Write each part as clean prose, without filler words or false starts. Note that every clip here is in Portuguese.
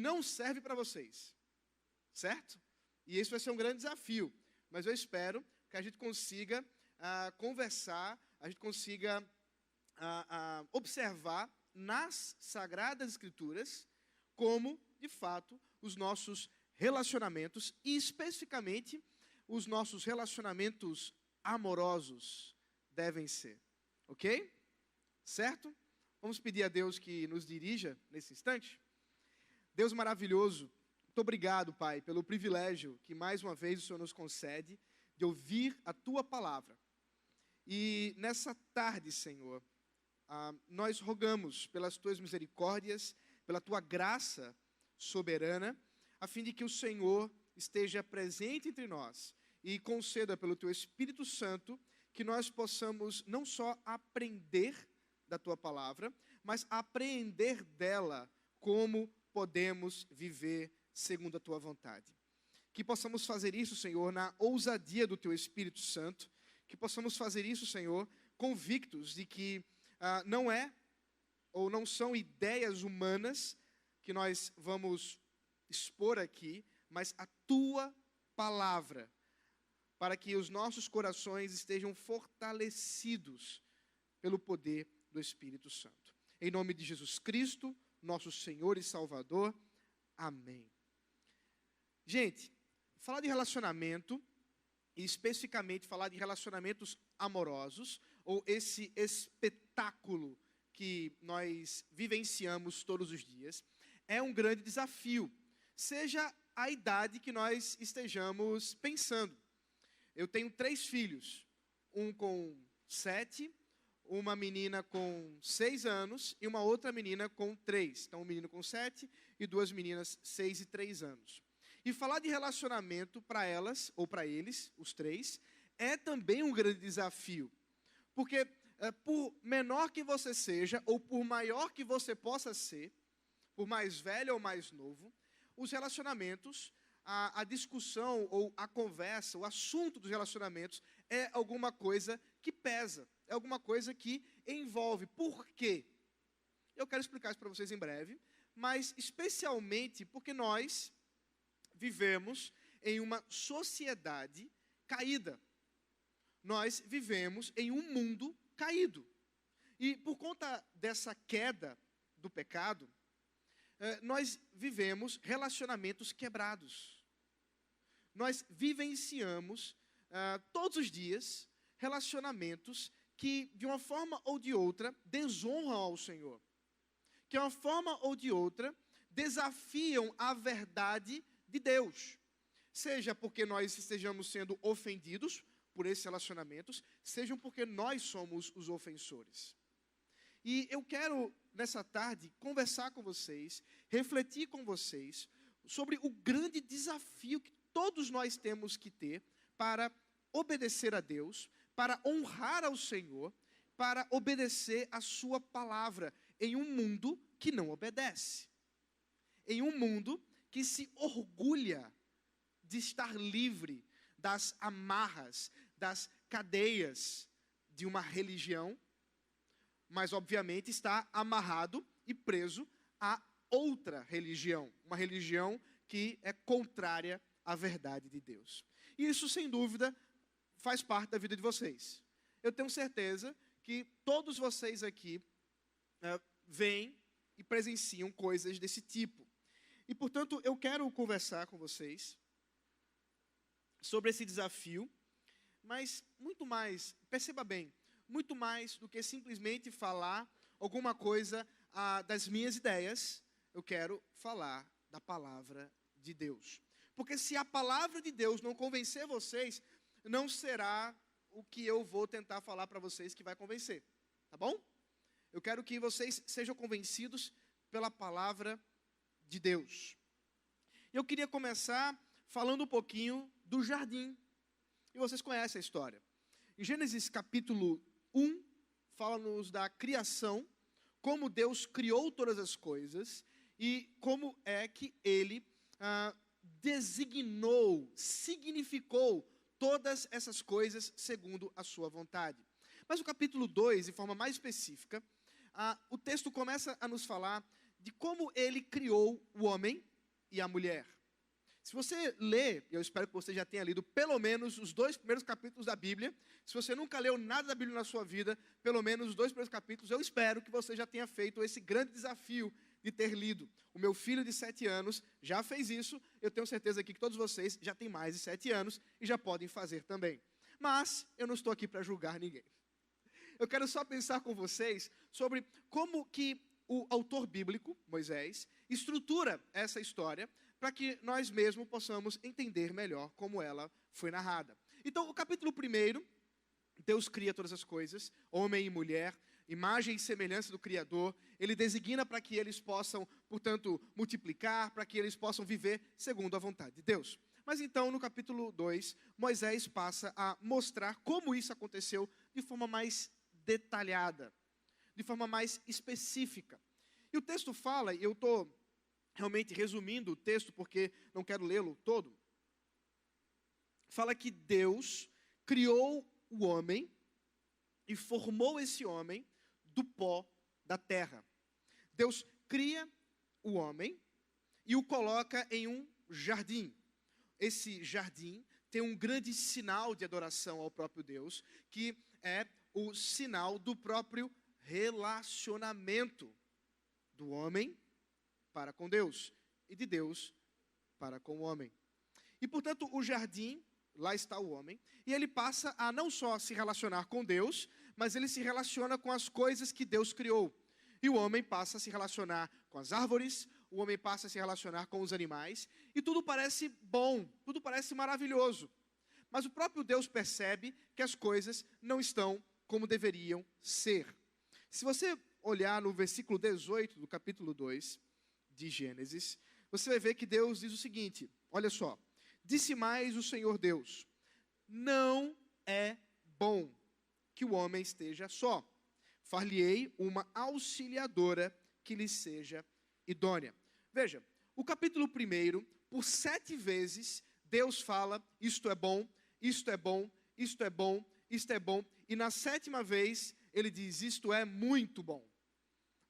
não serve para vocês, certo? E isso vai ser um grande desafio, mas eu espero que a gente consiga conversar, a gente consiga observar nas Sagradas Escrituras como, de fato, os nossos relacionamentos, e especificamente os nossos relacionamentos amorosos devem ser, ok? Certo? Vamos pedir a Deus que nos dirija nesse instante. Deus maravilhoso, muito obrigado, Pai, pelo privilégio que mais uma vez o Senhor nos concede de ouvir a Tua palavra. E nessa tarde, Senhor, nós rogamos pelas Tuas misericórdias, pela Tua graça soberana, a fim de que o Senhor esteja presente entre nós e conceda pelo Teu Espírito Santo que nós possamos não só aprender da Tua palavra, mas apreender dela como podemos viver segundo a Tua vontade. Que possamos fazer isso, Senhor, na ousadia do Teu Espírito Santo, que possamos fazer isso, Senhor, convictos de que não é ou não são ideias humanas que nós vamos expor aqui, mas a Tua palavra, para que os nossos corações estejam fortalecidos pelo poder do Espírito Santo. Em nome de Jesus Cristo, nosso Senhor e Salvador. Amém. Gente, falar de relacionamento, e especificamente falar de relacionamentos amorosos, ou esse espetáculo que nós vivenciamos todos os dias, é um grande desafio, seja a idade que nós estejamos pensando. Eu tenho 3 filhos, um com 7, uma menina com 6 anos e uma outra menina com 3. Então, um menino com 7 e 2 meninas, 6 e 3 anos. E falar de relacionamento para elas, ou para eles, os 3, é também um grande desafio. Porque por menor que você seja, ou por maior que você possa ser, por mais velho ou mais novo, os relacionamentos, a discussão ou a conversa, o assunto dos relacionamentos é alguma coisa que pesa, é alguma coisa que envolve. Por quê? Eu quero explicar isso para vocês em breve, mas especialmente porque nós vivemos em uma sociedade caída. Nós vivemos em um mundo caído. E por conta dessa queda do pecado, nós vivemos relacionamentos quebrados. Nós vivenciamos todos os dias relacionamentos que, de uma forma ou de outra, desonram ao Senhor. Que, de uma forma ou de outra, desafiam a verdade de Deus. Seja porque nós estejamos sendo ofendidos por esses relacionamentos, sejam porque nós somos os ofensores. E eu quero, nessa tarde, conversar com vocês, refletir com vocês sobre o grande desafio que todos nós temos que ter para obedecer a Deus, para honrar ao Senhor, para obedecer a Sua palavra em um mundo que não obedece. Em um mundo que se orgulha de estar livre das amarras, das cadeias de uma religião, mas obviamente está amarrado e preso a outra religião, uma religião que é contrária à verdade de Deus. E isso, sem dúvida, faz parte da vida de vocês. Eu tenho certeza que todos vocês aqui veem e presenciam coisas desse tipo. E, portanto, eu quero conversar com vocês sobre esse desafio, mas muito mais, perceba bem, muito mais do que simplesmente falar alguma coisa das minhas ideias, eu quero falar da palavra de Deus. Porque se a palavra de Deus não convencer vocês, não será o que eu vou tentar falar para vocês que vai convencer, tá bom? Eu quero que vocês sejam convencidos pela palavra de Deus. Eu queria começar falando um pouquinho do jardim. E vocês conhecem a história. Em Gênesis capítulo 1, fala-nos da criação, como Deus criou todas as coisas e como é que Ele designou, significou todas essas coisas segundo a sua vontade. Mas no capítulo 2, de forma mais específica, o texto começa a nos falar de como Ele criou o homem e a mulher. Se você lê, eu espero que você já tenha lido pelo menos os 2 primeiros capítulos da Bíblia, se você nunca leu nada da Bíblia na sua vida, pelo menos os 2 primeiros capítulos, eu espero que você já tenha feito esse grande desafio de ter lido. O meu filho de 7 anos já fez isso, eu tenho certeza aqui que todos vocês já têm mais de 7 anos e já podem fazer também. Mas eu não estou aqui para julgar ninguém. Eu quero só pensar com vocês sobre como que o autor bíblico, Moisés, estrutura essa história para que nós mesmos possamos entender melhor como ela foi narrada. Então, o capítulo 1, Deus cria todas as coisas, homem e mulher, imagem e semelhança do Criador. Ele designa para que eles possam, portanto, multiplicar, para que eles possam viver segundo a vontade de Deus. Mas então, no capítulo 2, Moisés passa a mostrar como isso aconteceu de forma mais detalhada, de forma mais específica. E o texto fala, e eu estou realmente resumindo o texto porque não quero lê-lo todo, fala que Deus criou o homem e formou esse homem do pó da terra. Deus cria o homem e o coloca em um jardim. Esse jardim tem um grande sinal de adoração ao próprio Deus, que é o sinal do próprio relacionamento do homem para com Deus e de Deus para com o homem. E, portanto, o jardim, lá está o homem, e ele passa a não só se relacionar com Deus, mas ele se relaciona com as coisas que Deus criou. E o homem passa a se relacionar com as árvores, o homem passa a se relacionar com os animais, e tudo parece bom, tudo parece maravilhoso. Mas o próprio Deus percebe que as coisas não estão como deveriam ser. Se você olhar no versículo 18 do capítulo 2 de Gênesis, você vai ver que Deus diz o seguinte, olha só, disse mais o Senhor Deus, não é bom que o homem esteja só, far-lhe-ei uma auxiliadora que lhe seja idônea. Veja, o capítulo 1, por 7 vezes, Deus fala, isto é bom, isto é bom, isto é bom, isto é bom, e na 7ª vez, ele diz, isto é muito bom,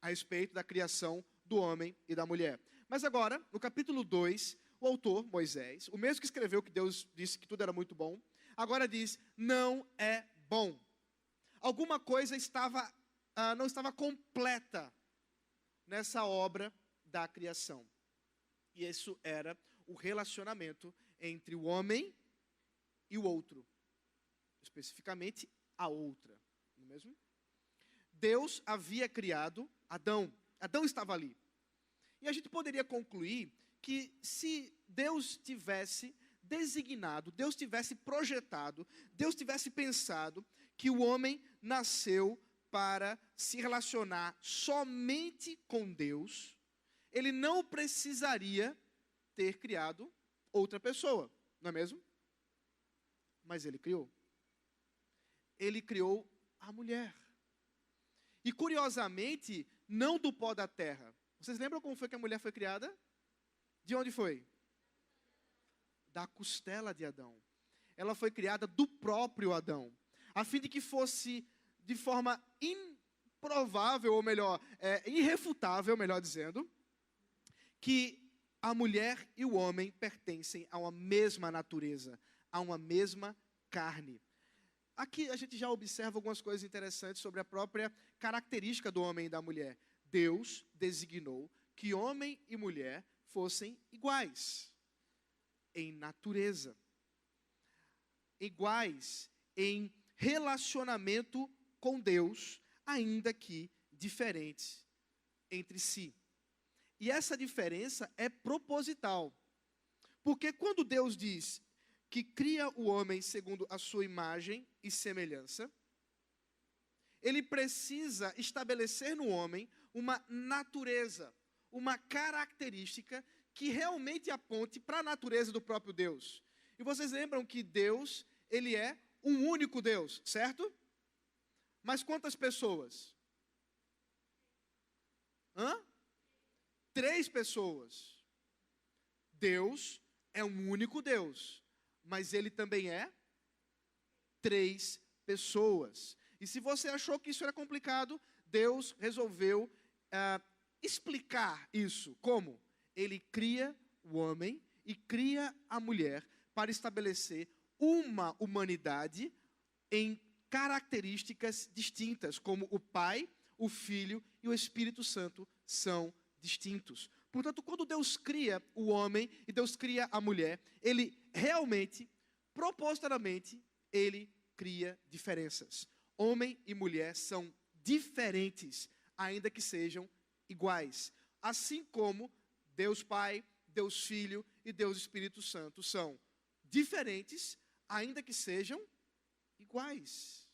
a respeito da criação do homem e da mulher. Mas agora, no capítulo 2, o autor, Moisés, o mesmo que escreveu que Deus disse que tudo era muito bom, agora diz, não é bom. Alguma coisa não estava completa nessa obra da criação. E isso era o relacionamento entre o homem e o outro. Especificamente, a outra. Não é mesmo? Deus havia criado Adão. Adão estava ali. E a gente poderia concluir que se Deus tivesse designado, Deus tivesse projetado, Deus tivesse pensado que o homem nasceu para se relacionar somente com Deus, ele não precisaria ter criado outra pessoa, não é mesmo? Mas ele criou. Ele criou a mulher. E curiosamente, não do pó da terra. Vocês lembram como foi que a mulher foi criada? De onde foi? Da costela de Adão. Ela foi criada do próprio Adão, a fim de que fosse de forma improvável, ou melhor, irrefutável, melhor dizendo, que a mulher e o homem pertencem a uma mesma natureza, a uma mesma carne. Aqui a gente já observa algumas coisas interessantes sobre a própria característica do homem e da mulher. Deus designou que homem e mulher fossem iguais em natureza, iguais em relacionamento com Deus, ainda que diferentes entre si. E essa diferença é proposital, porque quando Deus diz que cria o homem segundo a sua imagem e semelhança, ele precisa estabelecer no homem uma natureza, uma característica que realmente aponte para a natureza do próprio Deus. E vocês lembram que Deus, ele é um único Deus, certo? Mas quantas pessoas? 3 pessoas. Deus é um único Deus, mas ele também é 3 pessoas. E se você achou que isso era complicado, Deus resolveu explicar isso. Como? Ele cria o homem e cria a mulher para estabelecer uma humanidade em características distintas, como o Pai, o Filho e o Espírito Santo são distintos. Portanto, quando Deus cria o homem e Deus cria a mulher, Ele realmente, propositalmente, Ele cria diferenças. Homem e mulher são diferentes, ainda que sejam iguais. Assim como Deus Pai, Deus Filho e Deus Espírito Santo são diferentes, ainda que sejam iguais.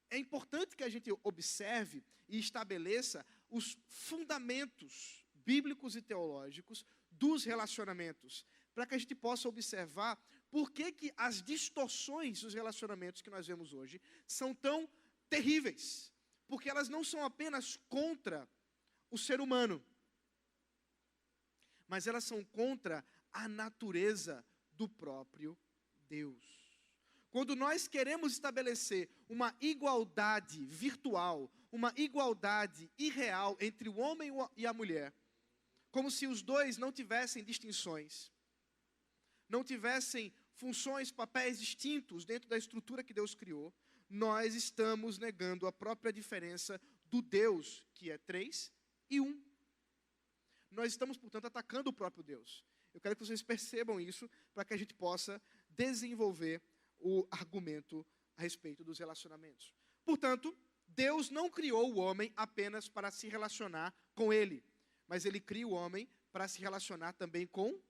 É importante que a gente observe e estabeleça os fundamentos bíblicos e teológicos dos relacionamentos, para que a gente possa observar por que as distorções dos relacionamentos que nós vemos hoje são tão terríveis. Porque elas não são apenas contra o ser humano, mas elas são contra a natureza do próprio Deus. Quando nós queremos estabelecer uma igualdade virtual, uma igualdade irreal entre o homem e a mulher, como se os dois não tivessem distinções, não tivessem funções, papéis distintos dentro da estrutura que Deus criou, nós estamos negando a própria diferença do Deus, que é 3 e 1. Nós estamos, portanto, atacando o próprio Deus. Eu quero que vocês percebam isso, para que a gente possa desenvolver o argumento a respeito dos relacionamentos. Portanto, Deus não criou o homem apenas para se relacionar com ele, mas Ele cria o homem para se relacionar também com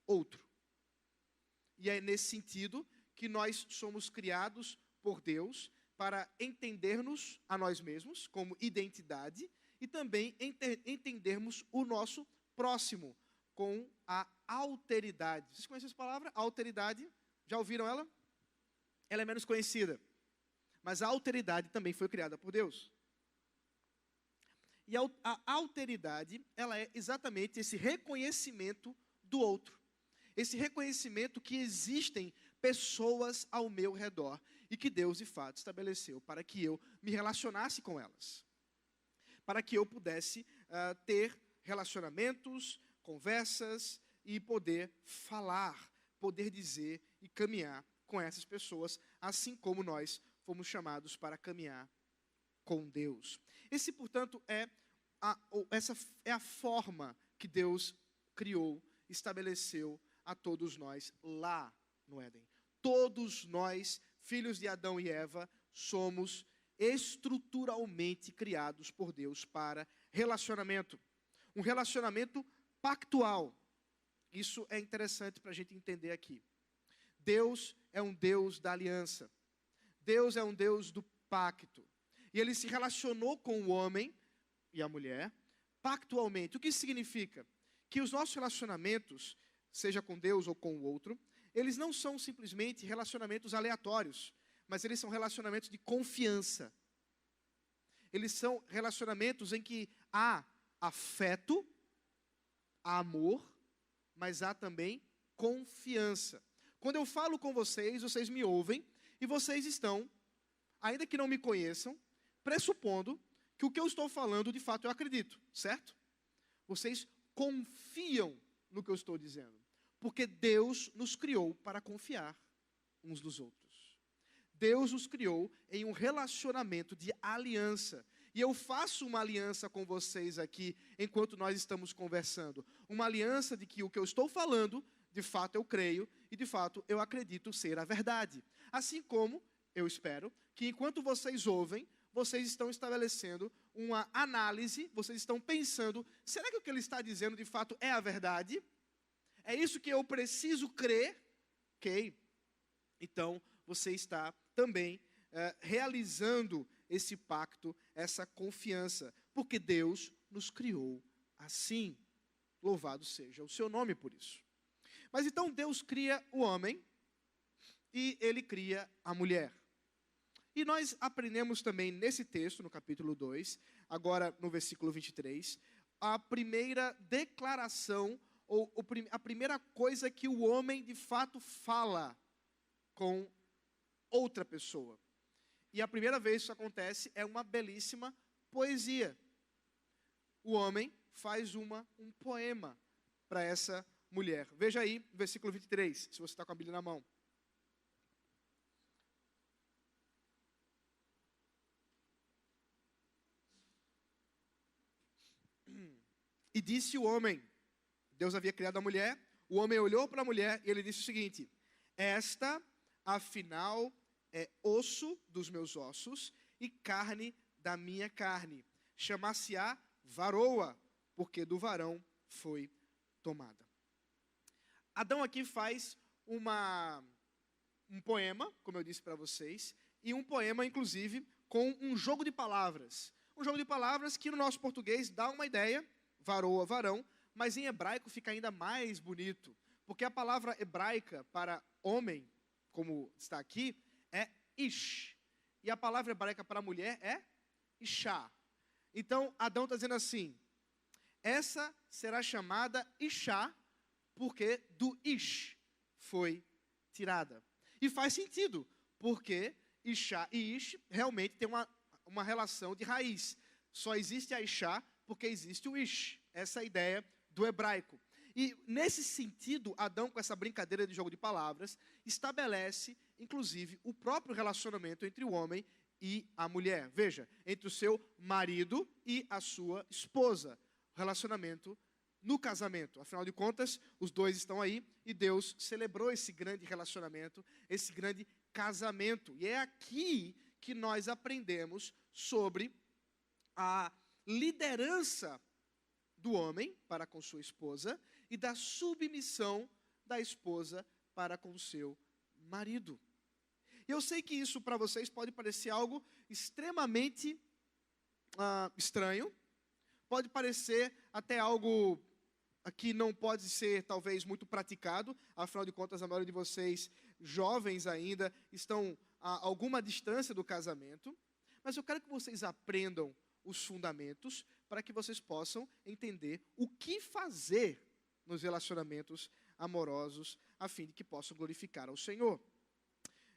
outro. E é nesse sentido que nós somos criados por Deus para entendermos a nós mesmos como identidade e também entendermos o nosso próximo com a alteridade. Vocês conhecem essa palavra? Alteridade. Já ouviram ela? Ela é menos conhecida. Mas a alteridade também foi criada por Deus. E a alteridade, ela é exatamente esse reconhecimento do outro. Esse reconhecimento que existem pessoas ao meu redor e que Deus, de fato, estabeleceu para que eu me relacionasse com elas. Para que eu pudesse ter relacionamentos, conversas e poder falar, poder dizer e caminhar com essas pessoas, assim como nós fomos chamados para caminhar com Deus. Esse, portanto, essa é a forma que Deus criou, estabeleceu a todos nós lá no Éden. Todos nós, filhos de Adão e Eva, somos estruturalmente criados por Deus para relacionamento. Um relacionamento pactual. Isso é interessante para a gente entender aqui. Deus é um Deus da aliança. Deus é um Deus do pacto. E Ele se relacionou com o homem e a mulher pactualmente. O que isso significa? Que os nossos relacionamentos, seja com Deus ou com o outro, eles não são simplesmente relacionamentos aleatórios, mas eles são relacionamentos de confiança. Eles são relacionamentos em que há afeto, há amor, mas há também confiança. Quando eu falo com vocês, vocês me ouvem, e vocês estão, ainda que não me conheçam, pressupondo que o que eu estou falando, de fato, eu acredito, certo? Vocês confiam no que eu estou dizendo, porque Deus nos criou para confiar uns nos outros. Deus nos criou em um relacionamento de aliança. E eu faço uma aliança com vocês aqui, enquanto nós estamos conversando. Uma aliança de que o que eu estou falando, de fato eu creio, e de fato eu acredito ser a verdade. Assim como, eu espero, que enquanto vocês ouvem, vocês estão estabelecendo uma análise, vocês estão pensando, será que o que ele está dizendo de fato é a verdade? É isso que eu preciso crer? Ok. Então, você está também realizando esse pacto, essa confiança, porque Deus nos criou assim. Louvado seja o seu nome por isso. Mas então Deus cria o homem e Ele cria a mulher. E nós aprendemos também nesse texto, no capítulo 2, agora no versículo 23, a primeira declaração, ou a primeira coisa que o homem de fato fala com outra pessoa. E a primeira vez que isso acontece é uma belíssima poesia. O homem faz um poema para essa mulher. Veja aí, versículo 23, se você está com a Bíblia na mão. E disse o homem, Deus havia criado a mulher, o homem olhou para a mulher e ele disse o seguinte: esta, afinal, é osso dos meus ossos e carne da minha carne. Chamar-se-á varoa, porque do varão foi tomada. Adão aqui faz um poema, como eu disse para vocês, e um poema, inclusive, com um jogo de palavras. Um jogo de palavras que no nosso português dá uma ideia, varoa, varão, mas em hebraico fica ainda mais bonito, porque a palavra hebraica para homem, como está aqui, é ish, e a palavra hebraica para mulher é ishá. Então, Adão está dizendo assim, essa será chamada ishá, porque do ish foi tirada. E faz sentido, porque ishá e ish realmente tem uma relação de raiz. Só existe a ishá porque existe o ish. Essa é a ideia do hebraico. E nesse sentido, Adão, com essa brincadeira de jogo de palavras, estabelece, inclusive, o próprio relacionamento entre o homem e a mulher. Veja, entre o seu marido e a sua esposa. Relacionamento no casamento. Afinal de contas, os dois estão aí e Deus celebrou esse grande relacionamento, esse grande casamento. E é aqui que nós aprendemos sobre a liderança do homem para com sua esposa e da submissão da esposa para com seu marido. E eu sei que isso para vocês pode parecer algo extremamente estranho, pode parecer até algo que não pode ser talvez muito praticado, afinal de contas a maioria de vocês, jovens ainda, estão a alguma distância do casamento, mas eu quero que vocês aprendam os fundamentos para que vocês possam entender o que fazer nos relacionamentos amorosos, a fim de que possam glorificar ao Senhor.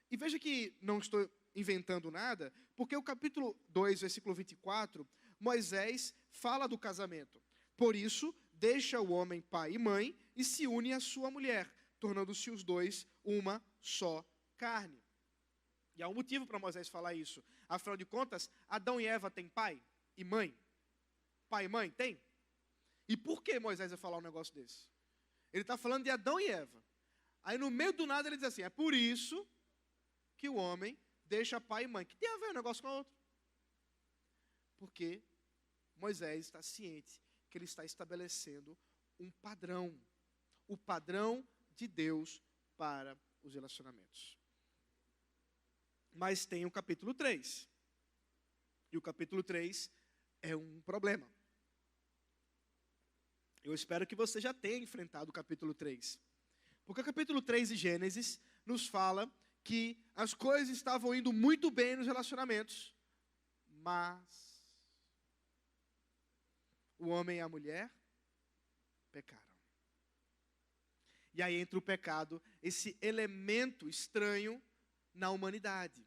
E veja que não estou inventando nada, porque o capítulo 2, versículo 24, Moisés fala do casamento. Por isso, deixa o homem pai e mãe e se une à sua mulher, tornando-se os dois uma só carne. E há um motivo para Moisés falar isso. Afinal de contas, Adão e Eva têm pai e mãe? Pai e mãe? Tem? E por que Moisés vai falar um negócio desse? Ele está falando de Adão e Eva. Aí no meio do nada ele diz assim, é por isso que o homem deixa pai e mãe. Que tem a ver um negócio com o outro? Porque Moisés está ciente que ele está estabelecendo um padrão. O padrão de Deus para os relacionamentos. Mas tem o capítulo 3. E o capítulo 3 é um problema. Eu espero que você já tenha enfrentado o capítulo 3. Porque o capítulo 3 de Gênesis nos fala que as coisas estavam indo muito bem nos relacionamentos, mas o homem e a mulher pecaram. E aí entra o pecado, esse elemento estranho na humanidade.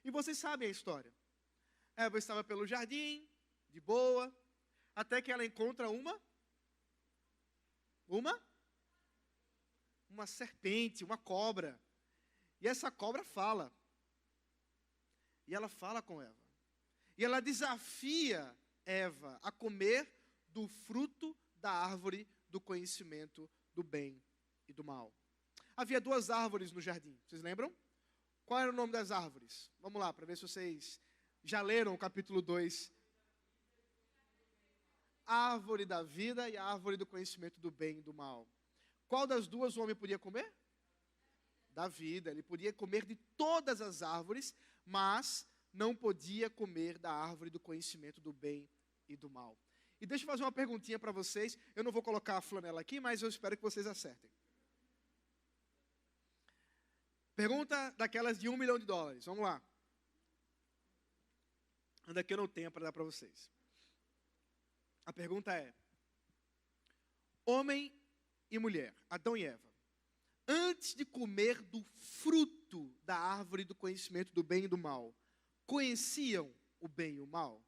E vocês sabem a história. Eva estava pelo jardim, de boa, até que ela encontra uma serpente, uma cobra. E essa cobra fala. E ela fala com Eva. E ela desafia Eva a comer do fruto da árvore do conhecimento do bem e do mal. Havia 2 árvores no jardim, vocês lembram? Qual era o nome das árvores? Vamos lá, para ver se vocês já leram o capítulo 2. A árvore da vida e a árvore do conhecimento do bem e do mal. Qual das duas o homem podia comer? Da vida. Ele podia comer de todas as árvores, mas não podia comer da árvore do conhecimento do bem e do mal. E deixa eu fazer uma perguntinha para vocês. Eu não vou colocar a flanela aqui, mas eu espero que vocês acertem. Pergunta daquelas de $1 milhão. Vamos lá. Anda que eu não tenho para dar para vocês. A pergunta é: homem e mulher, Adão e Eva, antes de comer do fruto da árvore do conhecimento do bem e do mal, conheciam o bem e o mal?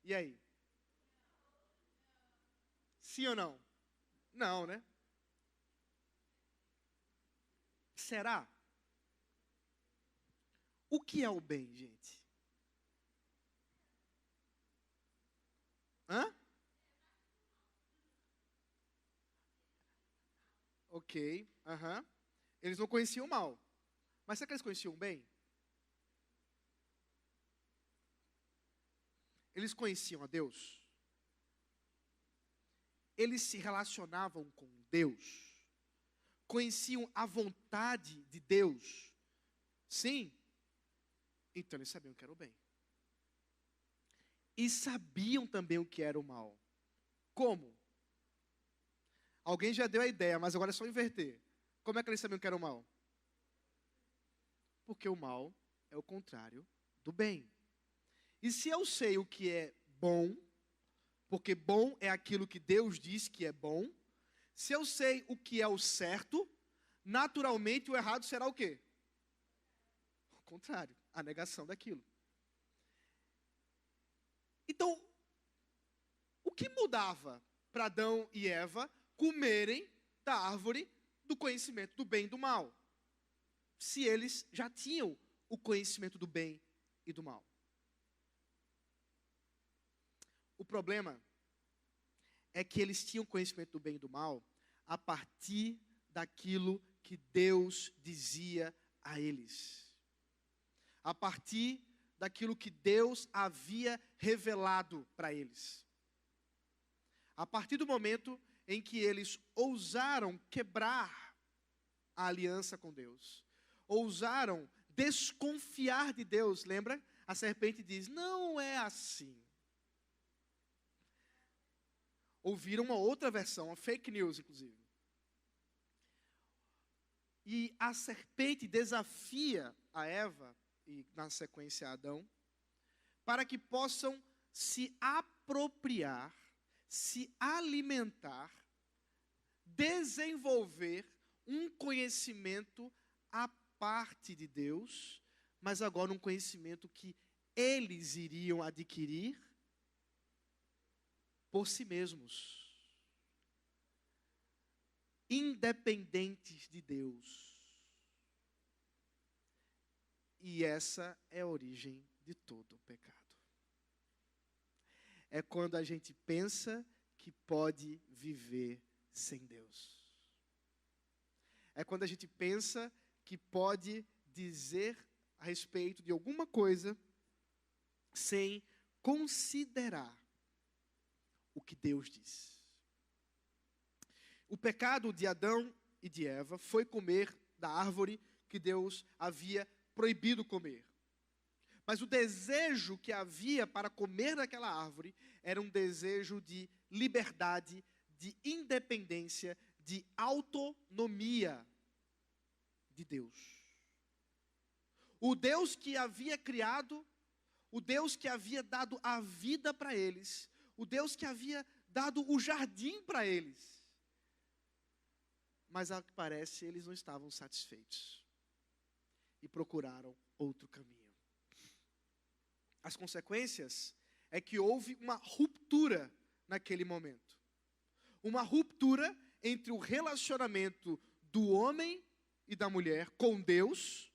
E aí? Sim ou não? Não, né? Será? O que é o bem, gente? Hã? Ok, aham. Eles não conheciam o mal. Mas será que eles conheciam o bem? Eles conheciam a Deus? Eles se relacionavam com Deus? Conheciam a vontade de Deus? Sim? Então eles sabiam o que era o bem. E sabiam também o que era o mal. Como? Alguém já deu a ideia, mas agora é só inverter. Como é que eles sabiam o que era o mal? Porque o mal é o contrário do bem. E se eu sei o que é bom, porque bom é aquilo que Deus diz que é bom, se eu sei o que é o certo, naturalmente o errado será o quê? O contrário, a negação daquilo. Então, o que mudava para Adão e Eva comerem da árvore do conhecimento do bem e do mal? Se eles já tinham o conhecimento do bem e do mal. O problema é que eles tinham conhecimento do bem e do mal a partir daquilo que Deus dizia a eles. A partir daquilo que Deus havia revelado para eles. A partir do momento em que eles ousaram quebrar a aliança com Deus, ousaram desconfiar de Deus, lembra? A serpente diz, não é assim. Ouviram uma outra versão, uma fake news, inclusive. E a serpente desafia a Eva, e na sequência a Adão, para que possam se apropriar, se alimentar, desenvolver um conhecimento à parte de Deus, mas agora um conhecimento que eles iriam adquirir por si mesmos, independentes de Deus. E essa é a origem de todo o pecado. É quando a gente pensa que pode viver sem Deus. É quando a gente pensa que pode dizer a respeito de alguma coisa sem considerar o que Deus diz. O pecado de Adão e de Eva foi comer da árvore que Deus havia proibido comer. Mas o desejo que havia para comer daquela árvore era um desejo de liberdade, de independência, de autonomia de Deus. O Deus que havia criado, o Deus que havia dado a vida para eles, o Deus que havia dado o jardim para eles. Mas, ao que parece, eles não estavam satisfeitos. E procuraram outro caminho. As consequências é que houve uma ruptura naquele momento. Uma ruptura entre o relacionamento do homem e da mulher com Deus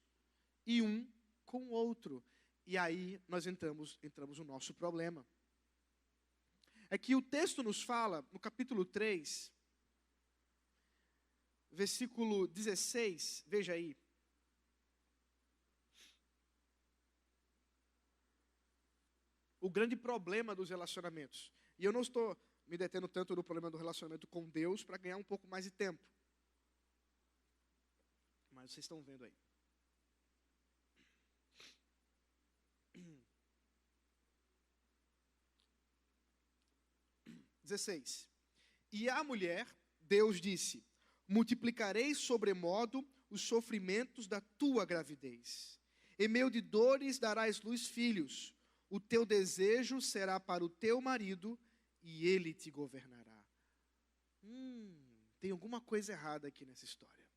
e um com o outro. E aí nós entramos no nosso problema. É que o texto nos fala, no capítulo 3, versículo 16, veja aí. O grande problema dos relacionamentos. E eu não estou me detendo tanto no problema do relacionamento com Deus para ganhar um pouco mais de tempo. Mas vocês estão vendo aí. 16. E a mulher, Deus disse, multiplicarei sobremodo os sofrimentos da tua gravidez. Em meio de dores darás luz filhos. O teu desejo será para o teu marido e ele te governará. Tem alguma coisa errada aqui nessa história.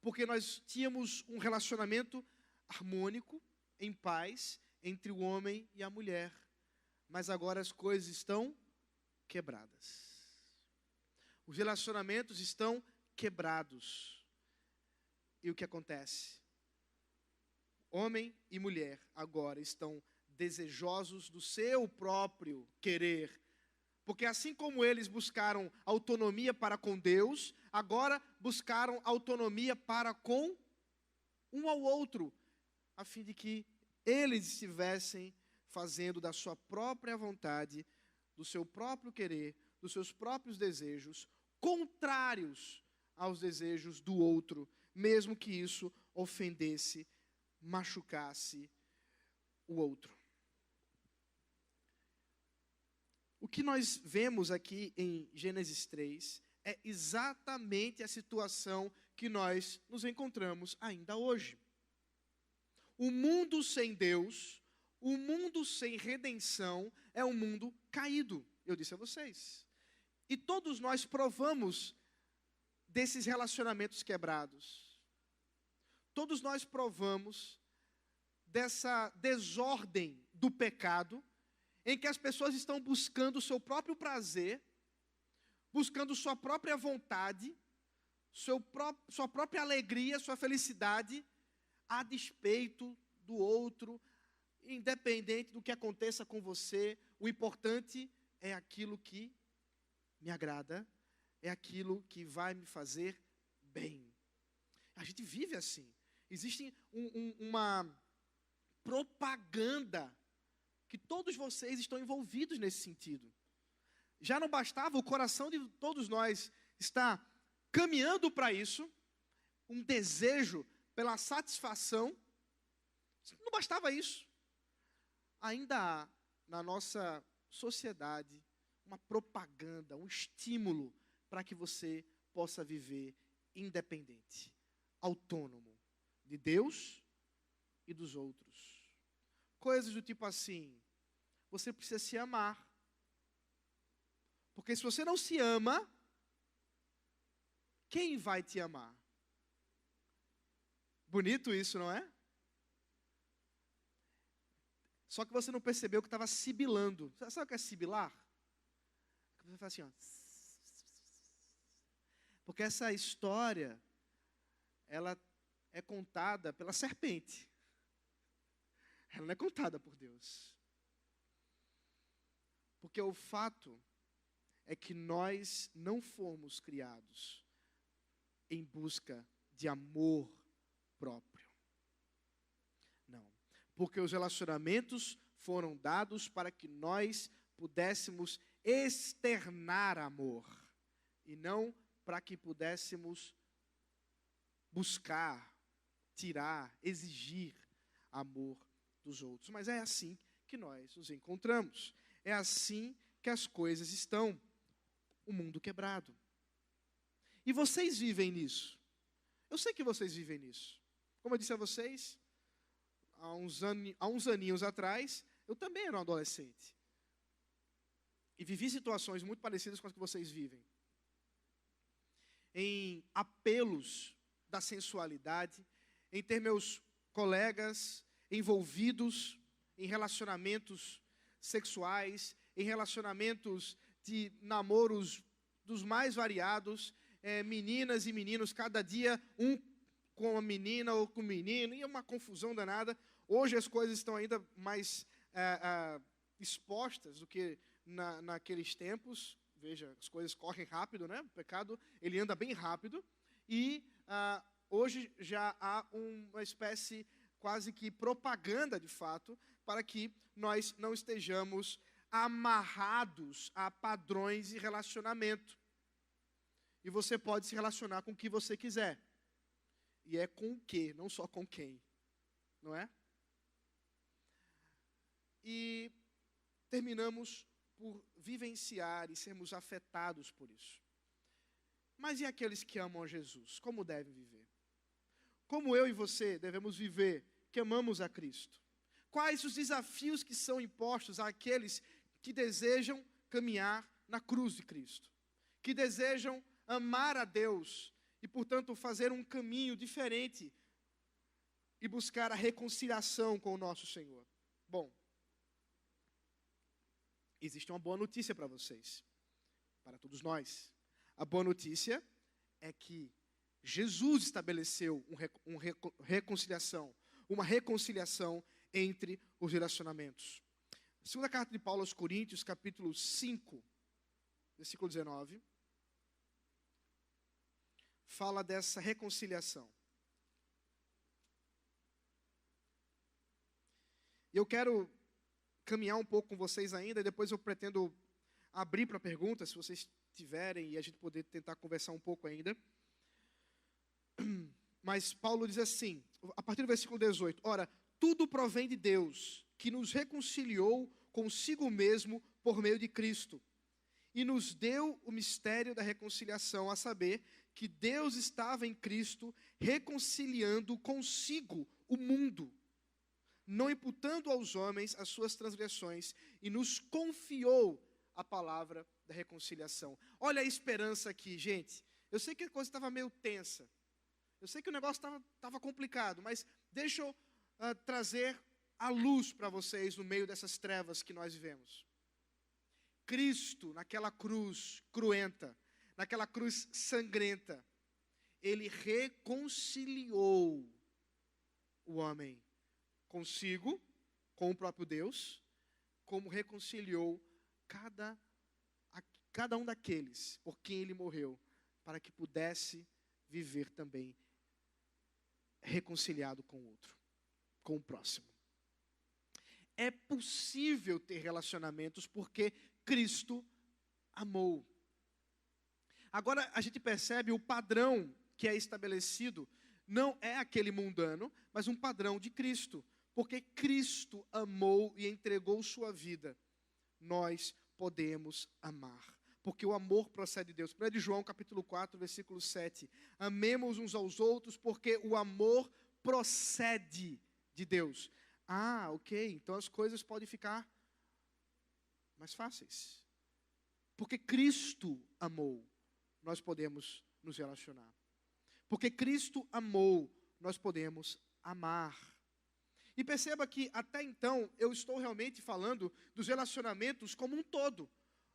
Porque nós tínhamos um relacionamento harmônico, em paz, entre o homem e a mulher. mas agora as coisas estão quebradas. Os relacionamentos estão quebrados. E o que acontece? Homem e mulher agora estão desejosos do seu próprio querer. Porque assim como eles buscaram autonomia para com Deus, agora buscaram autonomia para com um ao outro, a fim de que eles estivessem fazendo da sua própria vontade, do seu próprio querer, dos seus próprios desejos, contrários aos desejos do outro, mesmo que isso ofendesse, machucasse o outro. O que nós vemos aqui em Gênesis 3 é exatamente a situação que nós nos encontramos ainda hoje. O mundo sem Deus, o mundo sem redenção, é um mundo caído, eu disse a vocês. E todos nós provamos desses relacionamentos quebrados. Todos nós provamos dessa desordem do pecado, em que as pessoas estão buscando o seu próprio prazer, buscando sua própria vontade, sua própria alegria, sua felicidade, a despeito do outro, independente do que aconteça com você. O importante é aquilo que me agrada, é aquilo que vai me fazer bem. A gente vive assim. Existe uma propaganda que todos vocês estão envolvidos nesse sentido. Já não bastava o coração de todos nós estar caminhando para isso, um desejo pela satisfação, não bastava isso. Ainda há na nossa sociedade uma propaganda, um estímulo para que você possa viver independente, autônomo de Deus e dos outros. Coisas do tipo assim: você precisa se amar. Porque se você não se ama, quem vai te amar? Bonito isso, não é? Só que você não percebeu que estava sibilando. Sabe o que é sibilar? Você faz assim, ó. Porque essa história, ela é contada pela serpente. Ela não é contada por Deus. Porque o fato é que nós não fomos criados em busca de amor próprio. Não. Porque os relacionamentos foram dados para que nós pudéssemos externar amor. E não para que pudéssemos buscar, tirar, exigir amor dos outros. Mas é assim que nós nos encontramos. É assim que as coisas estão. O mundo quebrado. E vocês vivem nisso. Eu sei que vocês vivem nisso. Como eu disse a vocês, há uns aninhos atrás, eu também era um adolescente. E vivi situações muito parecidas com as que vocês vivem. Em apelos da sensualidade, em ter meus colegas envolvidos em relacionamentos sexuais, em relacionamentos de namoros dos mais variados, meninas e meninos, cada dia um com a menina ou com o menino, e é uma confusão danada. Hoje as coisas estão ainda mais expostas do que naqueles tempos. Veja, as coisas correm rápido, né? O pecado, ele anda bem rápido. E hoje já há uma espécie quase que propaganda, de fato, para que nós não estejamos amarrados a padrões de relacionamento. E você pode se relacionar com o que você quiser. E é com o quê, não só com quem. Não é? E terminamos por vivenciar e sermos afetados por isso. Mas e aqueles que amam a Jesus? Como devem viver? Como eu e você devemos viver que amamos a Cristo? Quais os desafios que são impostos àqueles que desejam caminhar na cruz de Cristo? Que desejam amar a Deus e, portanto, fazer um caminho diferente e buscar a reconciliação com o nosso Senhor. Bom, existe uma boa notícia para vocês, para todos nós. A boa notícia é que Jesus estabeleceu uma reconciliação entre os relacionamentos. Segunda carta de Paulo aos Coríntios, capítulo 5, versículo 19, fala dessa reconciliação. Eu quero caminhar um pouco com vocês ainda, e depois eu pretendo abrir para perguntas, se vocês tiverem, e a gente poder tentar conversar um pouco ainda. Mas Paulo diz assim, a partir do versículo 18, ora, tudo provém de Deus, que nos reconciliou consigo mesmo por meio de Cristo, e nos deu o mistério da reconciliação, a saber, que Deus estava em Cristo reconciliando consigo o mundo, não imputando aos homens as suas transgressões, e nos confiou a palavra da reconciliação. Olha a esperança aqui, gente. Eu sei que a coisa estava meio tensa. Eu sei que o negócio estava complicado, mas deixa eu trazer a luz para vocês no meio dessas trevas que nós vivemos. Cristo, naquela cruz cruenta, naquela cruz sangrenta, Ele reconciliou o homem consigo, com o próprio Deus, como reconciliou cada um daqueles por quem Ele morreu, para que pudesse viver também reconciliado com o outro, com o próximo. É possível ter relacionamentos porque Cristo amou. Agora a gente percebe o padrão que é estabelecido, não é aquele mundano, mas um padrão de Cristo. Porque Cristo amou e entregou sua vida, nós podemos amar. Porque o amor procede de Deus. 1 João capítulo 4, versículo 7. Amemos uns aos outros porque o amor procede de Deus. Ah, ok, então as coisas podem ficar mais fáceis. Porque Cristo amou, nós podemos nos relacionar. Porque Cristo amou, nós podemos amar. E perceba que até então eu estou realmente falando dos relacionamentos como um todo.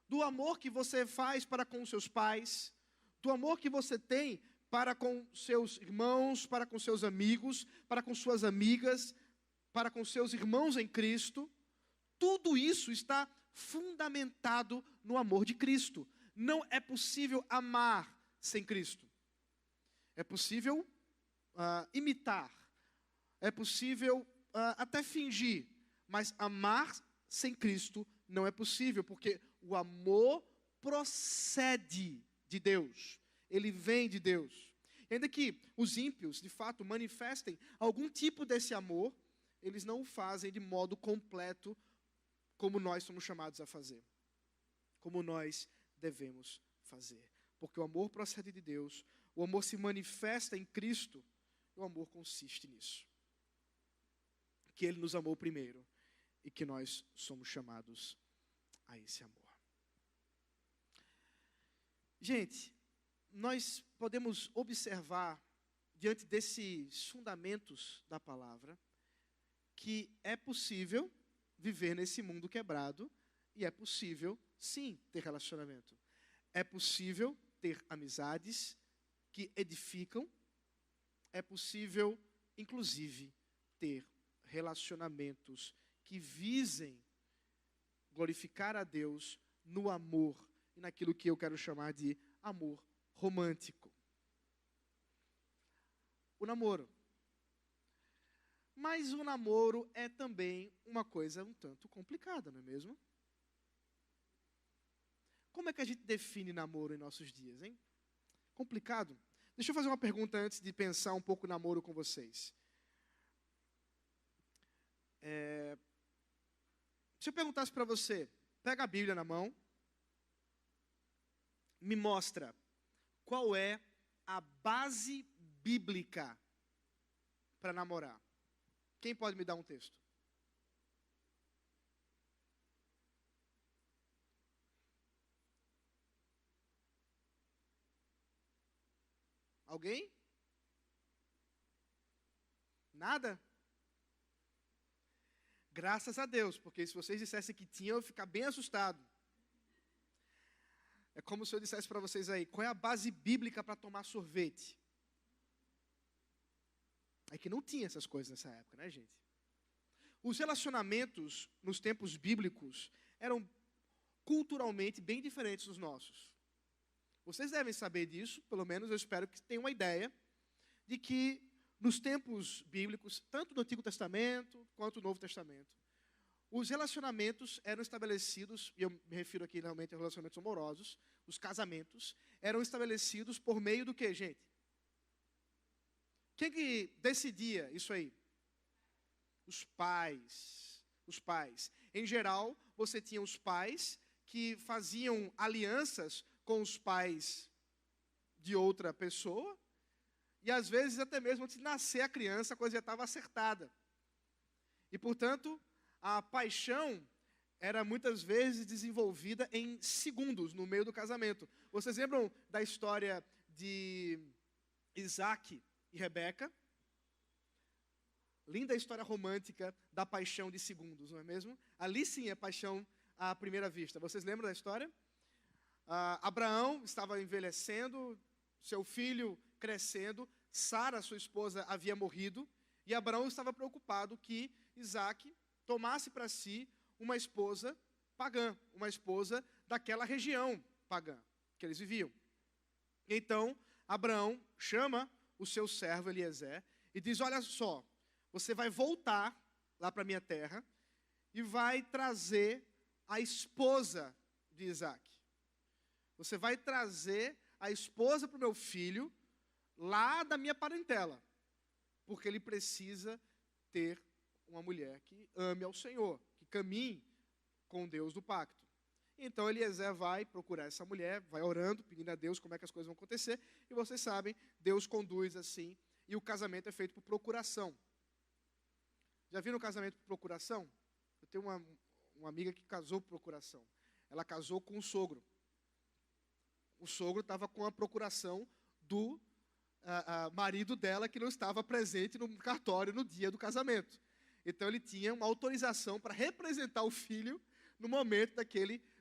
Do amor que você faz para com seus pais, do amor que você tem para com seus irmãos, para com seus amigos, para com suas amigas, para com seus irmãos em Cristo. Tudo isso está fundamentado no amor de Cristo. Não é possível amar sem Cristo. É possível imitar. É possível até fingir. Mas amar sem Cristo não é possível, porque o amor procede de Deus. Ele vem de Deus. E ainda que os ímpios, de fato, manifestem algum tipo desse amor, eles não o fazem de modo completo, como nós somos chamados a fazer. Como nós devemos fazer. Porque o amor procede de Deus, o amor se manifesta em Cristo, e o amor consiste nisso. Que Ele nos amou primeiro, e que nós somos chamados a esse amor. Gente, nós podemos observar, diante desses fundamentos da palavra, que é possível viver nesse mundo quebrado, e é possível, sim, ter relacionamento. É possível ter amizades que edificam, é possível, inclusive, ter relacionamentos que visem glorificar a Deus no amor e naquilo que eu quero chamar de amor romântico. O namoro. Mas o namoro é também uma coisa um tanto complicada, não é mesmo? Como é que a gente define namoro em nossos dias, hein? Complicado? Deixa eu fazer uma pergunta antes de pensar um pouco namoro com vocês. Se eu perguntasse para você, pega a Bíblia na mão, me mostra qual é a base bíblica para namorar. Quem pode me dar um texto? Alguém? Nada? Graças a Deus, porque se vocês dissessem que tinha, eu ia ficar bem assustado. É como se eu dissesse para vocês aí, qual é a base bíblica para tomar sorvete? É que não tinha essas coisas nessa época, né, gente? Os relacionamentos nos tempos bíblicos eram culturalmente bem diferentes dos nossos. Vocês devem saber disso, pelo menos eu espero que tenham uma ideia de que nos tempos bíblicos, tanto no Antigo Testamento quanto no Novo Testamento, os relacionamentos eram estabelecidos, e eu me refiro aqui realmente a relacionamentos amorosos, os casamentos, eram estabelecidos por meio do que, gente? Quem que decidia isso aí? Os pais. Os pais. Em geral, você tinha os pais que faziam alianças com os pais de outra pessoa, e às vezes até mesmo antes de nascer a criança, a coisa já estava acertada. E, portanto, a paixão era muitas vezes desenvolvida em segundos, no meio do casamento. Vocês lembram da história de Isaac e Rebeca? Linda história romântica da paixão de segundos, não é mesmo? Ali sim é paixão à primeira vista. Vocês lembram da história? Abraão estava envelhecendo, seu filho crescendo, Sara, sua esposa, havia morrido, e Abraão estava preocupado que Isaac tomasse para si uma esposa pagã, uma esposa daquela região pagã que eles viviam. Então, Abraão chama o seu servo Eliezer e diz, olha só, você vai voltar lá para a minha terra e vai trazer a esposa de Isaac. Você vai trazer a esposa para o meu filho lá da minha parentela, porque ele precisa ter uma mulher que ame ao Senhor, que caminhe com Deus do pacto. Então Eliezer vai procurar essa mulher, vai orando, pedindo a Deus como é que as coisas vão acontecer, e vocês sabem, Deus conduz assim, e o casamento é feito por procuração. Já viram o casamento por procuração? Eu tenho uma amiga que casou por procuração. Ela casou com o sogro. O sogro estava com a procuração do marido dela, que não estava presente no cartório no dia do casamento. Então ele tinha uma autorização para representar o filho no momento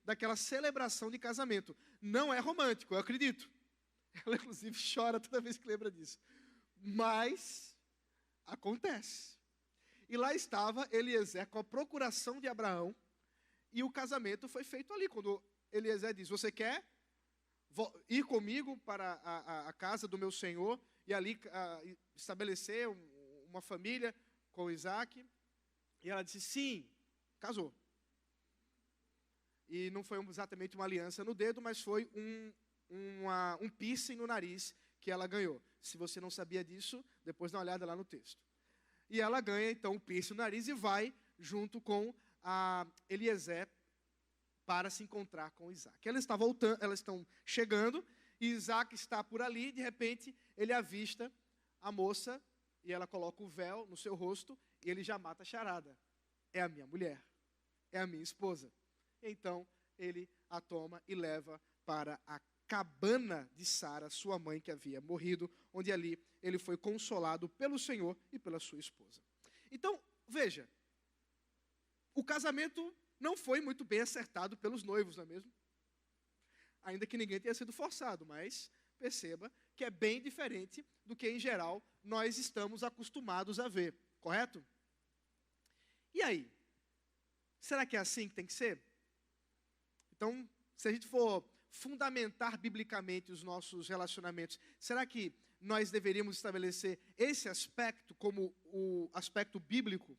daquela celebração de casamento. Não é romântico, eu acredito. Ela inclusive chora toda vez que lembra disso. Mas acontece. E lá estava Eliezer com a procuração de Abraão, e o casamento foi feito ali. Quando Eliezer diz, você quer ir comigo para a casa do meu senhor e ali estabelecer uma família com Isaac? E ela disse, sim, casou. E não foi exatamente uma aliança no dedo, mas foi um piercing no nariz que ela ganhou. Se você não sabia disso, depois dá uma olhada lá no texto. E ela ganha, então, o piercing no nariz e vai junto com Eliezer para se encontrar com Isaac. Elas estão chegando, e Isaac está por ali, e de repente ele avista a moça, e ela coloca o véu no seu rosto, e ele já mata a charada. É a minha mulher, é a minha esposa. Então ele a toma e leva para a cabana de Sara, sua mãe que havia morrido, onde ali ele foi consolado pelo Senhor e pela sua esposa. Então, veja, o casamento não foi muito bem acertado pelos noivos, não é mesmo? Ainda que ninguém tenha sido forçado, mas perceba que é bem diferente do que, em geral, nós estamos acostumados a ver, correto? E aí? Será que é assim que tem que ser? Então, se a gente for fundamentar biblicamente os nossos relacionamentos, será que nós deveríamos estabelecer esse aspecto como o aspecto bíblico,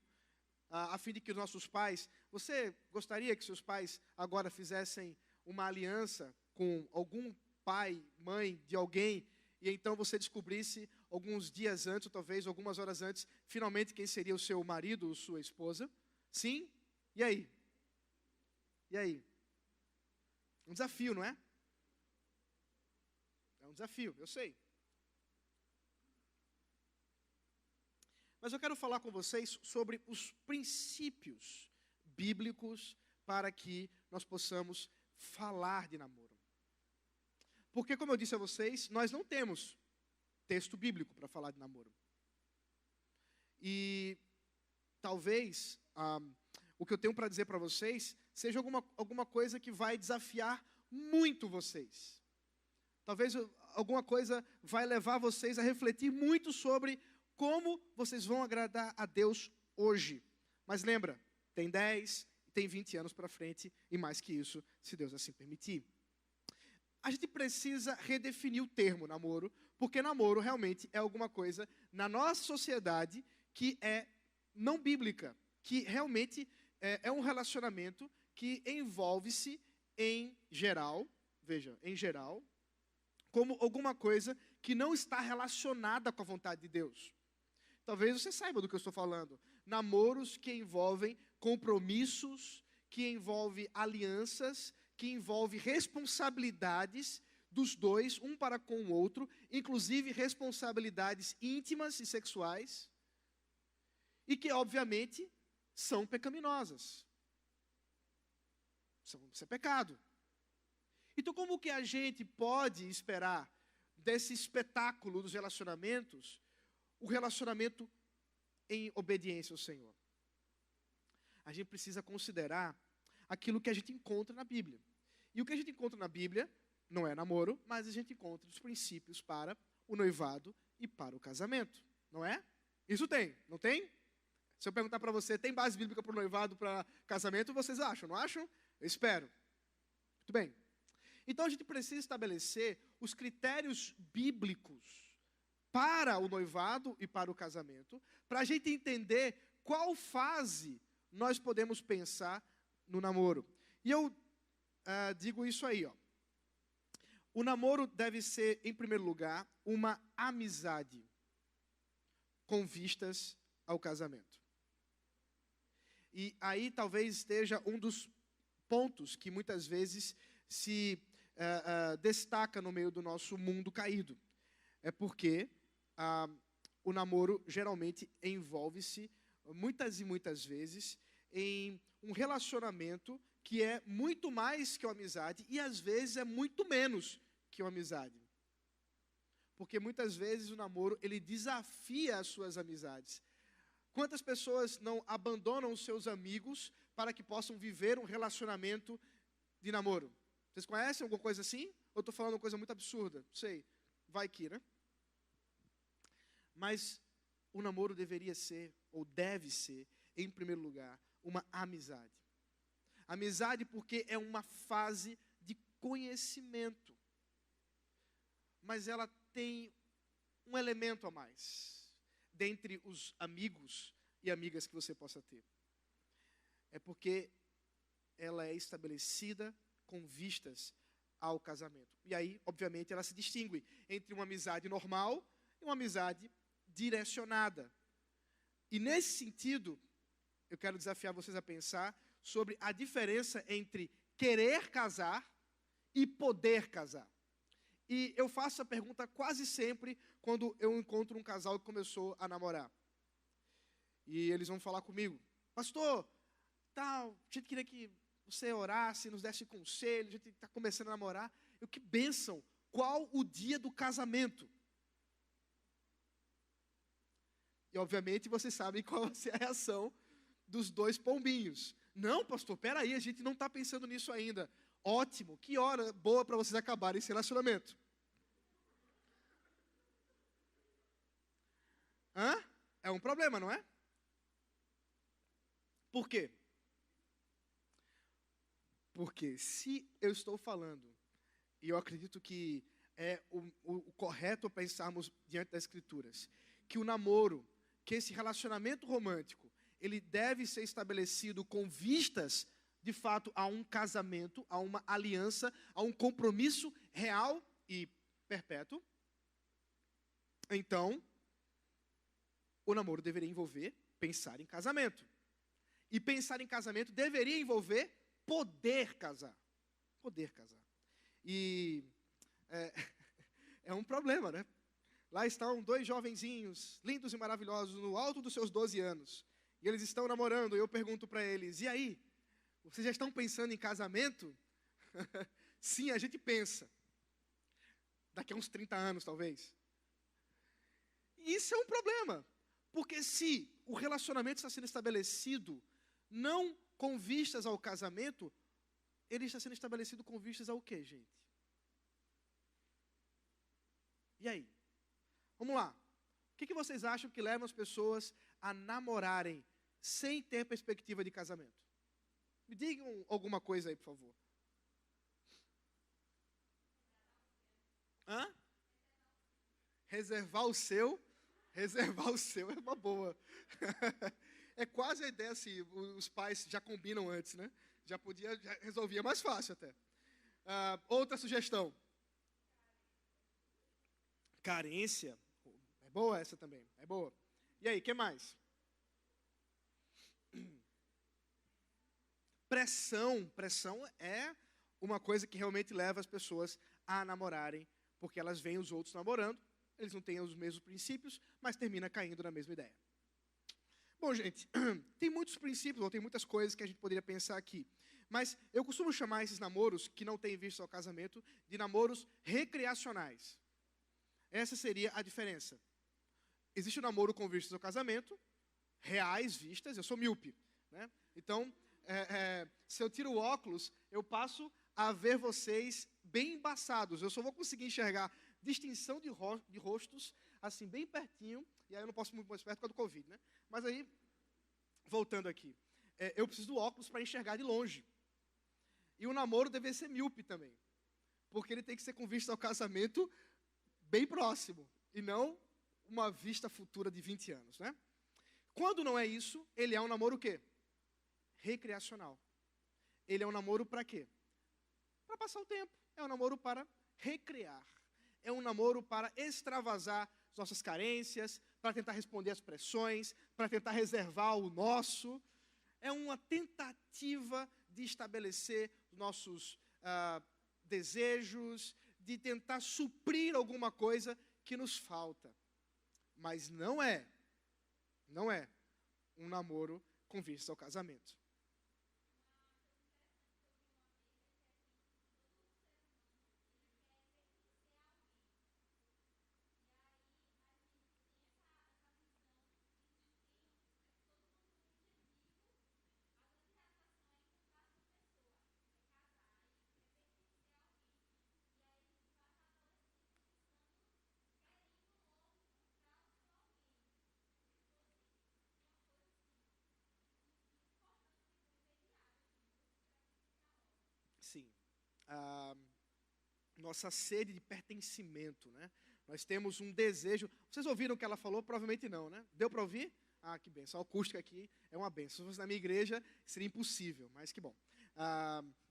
a fim de que os nossos pais... Você gostaria que seus pais agora fizessem uma aliança com algum pai, mãe de alguém, e então você descobrisse alguns dias antes, ou talvez algumas horas antes, finalmente quem seria o seu marido ou sua esposa? Sim? E aí? E aí? Um desafio, não é? É um desafio, eu sei. Mas eu quero falar com vocês sobre os princípios bíblicos para que nós possamos falar de namoro. Porque, como eu disse a vocês, nós não temos texto bíblico para falar de namoro. E talvez o que eu tenho para dizer para vocês seja alguma coisa que vai desafiar muito vocês. Talvez alguma coisa vai levar vocês a refletir muito sobre como vocês vão agradar a Deus hoje. Mas lembra, tem 10, tem 20 anos para frente e mais que isso, se Deus assim permitir. A gente precisa redefinir o termo namoro, porque namoro realmente é alguma coisa na nossa sociedade que é não bíblica, que realmente é um relacionamento que envolve-se em geral, veja, em geral, como alguma coisa que não está relacionada com a vontade de Deus. Talvez você saiba do que eu estou falando. Namoros que envolvem compromissos, que envolvem alianças, que envolvem responsabilidades dos dois, um para com o outro, inclusive responsabilidades íntimas e sexuais, e que, obviamente, são pecaminosas. Isso é pecado. Então, como que a gente pode esperar desse espetáculo dos relacionamentos, o relacionamento em obediência ao Senhor? A gente precisa considerar aquilo que a gente encontra na Bíblia. E o que a gente encontra na Bíblia não é namoro, mas a gente encontra os princípios para o noivado e para o casamento. Não é? Isso tem, não tem? Se eu perguntar para você, tem base bíblica para o noivado, para casamento, vocês acham, não acham? Eu espero. Muito bem. Então a gente precisa estabelecer os critérios bíblicos para o noivado e para o casamento, para a gente entender qual fase nós podemos pensar no namoro. E eu digo isso aí, ó. O namoro deve ser, em primeiro lugar, uma amizade com vistas ao casamento. E aí talvez esteja um dos pontos que muitas vezes se destaca no meio do nosso mundo caído. É porque o namoro geralmente envolve-se, muitas e muitas vezes, em um relacionamento que é muito mais que uma amizade e às vezes é muito menos que uma amizade. Porque muitas vezes o namoro, ele desafia as suas amizades. Quantas pessoas não abandonam os seus amigos para que possam viver um relacionamento de namoro? Vocês conhecem alguma coisa assim? Ou estou falando uma coisa muito absurda? Não sei, vai que, né? Mas o namoro deveria ser, ou deve ser, em primeiro lugar, uma amizade. Amizade porque é uma fase de conhecimento. Mas ela tem um elemento a mais, dentre os amigos e amigas que você possa ter. É porque ela é estabelecida com vistas ao casamento. E aí, obviamente, ela se distingue entre uma amizade normal e uma amizade direcionada. E nesse sentido, eu quero desafiar vocês a pensar sobre a diferença entre querer casar e poder casar. E eu faço a pergunta quase sempre quando eu encontro um casal que começou a namorar. E eles vão falar comigo: pastor, tal, a gente queria que você orasse, nos desse conselho, a gente está começando a namorar. Que bênção! Qual o dia do casamento? E obviamente vocês sabem qual vai ser a reação dos dois pombinhos. Não, pastor, peraí, a gente não está pensando nisso ainda. Ótimo, que hora boa para vocês acabarem esse relacionamento. É um problema, não é? Por quê? Porque se eu estou falando, e eu acredito que é o correto pensarmos diante das Escrituras, que o namoro, que esse relacionamento romântico, ele deve ser estabelecido com vistas, de fato, a um casamento, a uma aliança, a um compromisso real e perpétuo. Então, o namoro deveria envolver pensar em casamento. E pensar em casamento deveria envolver poder casar. Poder casar. E é um problema, né? Lá estão dois jovenzinhos, lindos e maravilhosos, no alto dos seus 12 anos. E eles estão namorando, e eu pergunto para eles: e aí? Vocês já estão pensando em casamento? Sim, a gente pensa. Daqui a uns 30 anos, talvez. E isso é um problema. Porque se o relacionamento está sendo estabelecido não com vistas ao casamento, ele está sendo estabelecido com vistas ao quê, gente? E aí? Vamos lá. O que vocês acham que leva as pessoas a namorarem sem ter perspectiva de casamento? Me digam alguma coisa aí, por favor. Hã? Reservar o seu. Reservar o seu é uma boa. É quase a ideia assim, os pais já combinam antes, né? Já resolvia mais fácil até. Outra sugestão. Carência. É boa essa também, é boa. E aí, o que mais? Pressão. Pressão é uma coisa que realmente leva as pessoas a namorarem, porque elas veem os outros namorando, eles não têm os mesmos princípios, mas termina caindo na mesma ideia. Bom, gente, tem muitos princípios, ou tem muitas coisas que a gente poderia pensar aqui. Mas eu costumo chamar esses namoros, que não têm visto ao casamento, de namoros recreacionais. Essa seria a diferença. Existe o namoro com vistas ao casamento, reais vistas, eu sou míope, né? Então, se eu tiro o óculos, eu passo a ver vocês bem embaçados. Eu só vou conseguir enxergar distinção de rostos, assim, bem pertinho, e aí eu não posso ir muito mais perto por causa do Covid, né? Mas aí, voltando aqui, eu preciso do óculos para enxergar de longe. E o namoro deve ser míope também, porque ele tem que ser com vista ao casamento bem próximo, e não uma vista futura de 20 anos, né? Quando não é isso, ele é um namoro o quê? Recreacional. Ele é um namoro para quê? Para passar o tempo. É um namoro para recrear. É um namoro para extravasar as nossas carências, para tentar responder às pressões, para tentar reservar o nosso. É uma tentativa de estabelecer nossos desejos, de tentar suprir alguma coisa que nos falta. Mas não é um namoro com vistas ao casamento. Sim. Nossa sede de pertencimento, né? Nós temos um desejo. Vocês ouviram o que ela falou? Provavelmente não, né? Deu para ouvir? Ah, que benção. A acústica aqui é uma benção. Se fosse na minha igreja, seria impossível, mas que bom.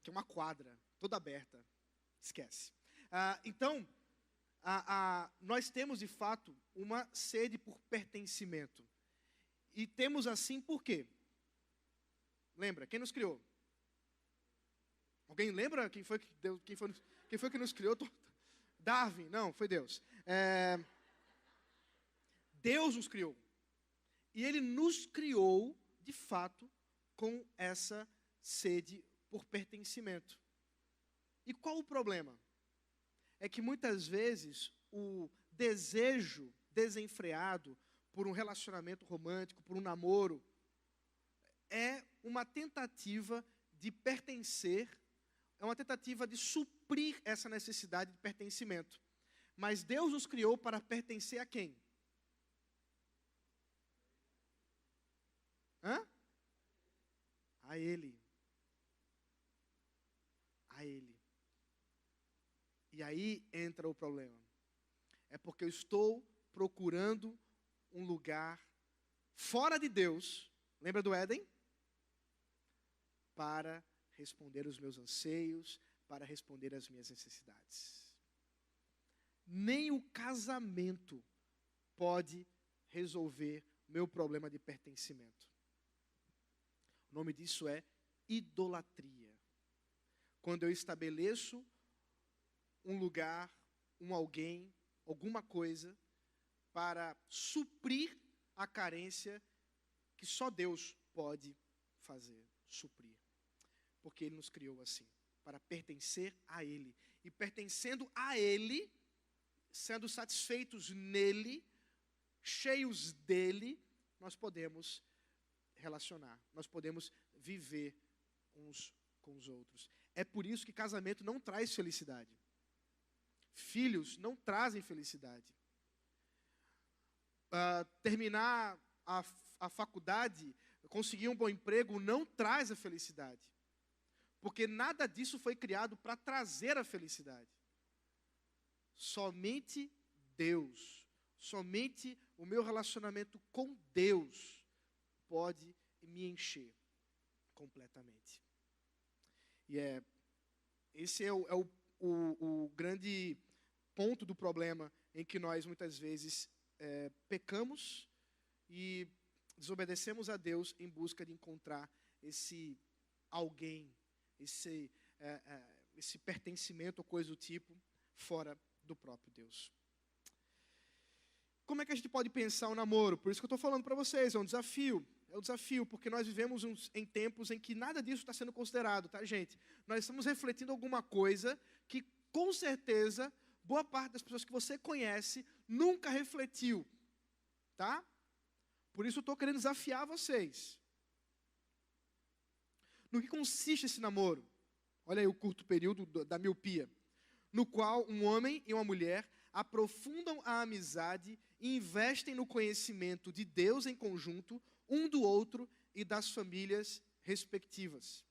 Que é uma quadra, toda aberta. Esquece. Então, nós temos, de fato, uma sede por pertencimento. E temos assim por quê? Lembra? Quem nos criou? Alguém lembra quem foi que nos criou? Darwin? Não, foi Deus. Deus nos criou. E Ele nos criou, de fato, com essa sede por pertencimento. E qual o problema? É que muitas vezes o desejo desenfreado por um relacionamento romântico, por um namoro, é uma tentativa de pertencer, é uma tentativa de suprir essa necessidade de pertencimento. Mas Deus nos criou para pertencer a quem? A Ele. A Ele. E aí entra o problema. É porque eu estou procurando um lugar fora de Deus, lembra do Éden? Para responder os meus anseios, para responder às minhas necessidades. Nem o casamento pode resolver meu problema de pertencimento. O nome disso é idolatria. Quando eu estabeleço um lugar, um alguém, alguma coisa, para suprir a carência que só Deus pode fazer, suprir. Porque Ele nos criou assim, para pertencer a Ele. E pertencendo a Ele, sendo satisfeitos nele, cheios dele, nós podemos relacionar, nós podemos viver uns com os outros. É por isso que casamento não traz felicidade. Filhos não trazem felicidade. Terminar a faculdade, conseguir um bom emprego, não traz a felicidade. Porque nada disso foi criado para trazer a felicidade. Somente Deus, somente o meu relacionamento com Deus pode me encher completamente. E esse é o grande ponto do problema em que nós muitas vezes pecamos e desobedecemos a Deus em busca de encontrar esse alguém, esse pertencimento ou coisa do tipo fora do próprio Deus. Como é que a gente pode pensar o namoro? Por isso que eu estou falando para vocês, é um desafio. É um desafio, porque nós vivemos em tempos em que nada disso está sendo considerado, tá, gente? Nós estamos refletindo alguma coisa que, com certeza, boa parte das pessoas que você conhece nunca refletiu, tá? Por isso eu estou querendo desafiar vocês. No que consiste esse namoro? Olha aí o curto período da miopia. No qual um homem e uma mulher aprofundam a amizade e investem no conhecimento de Deus em conjunto, um do outro e das famílias respectivas.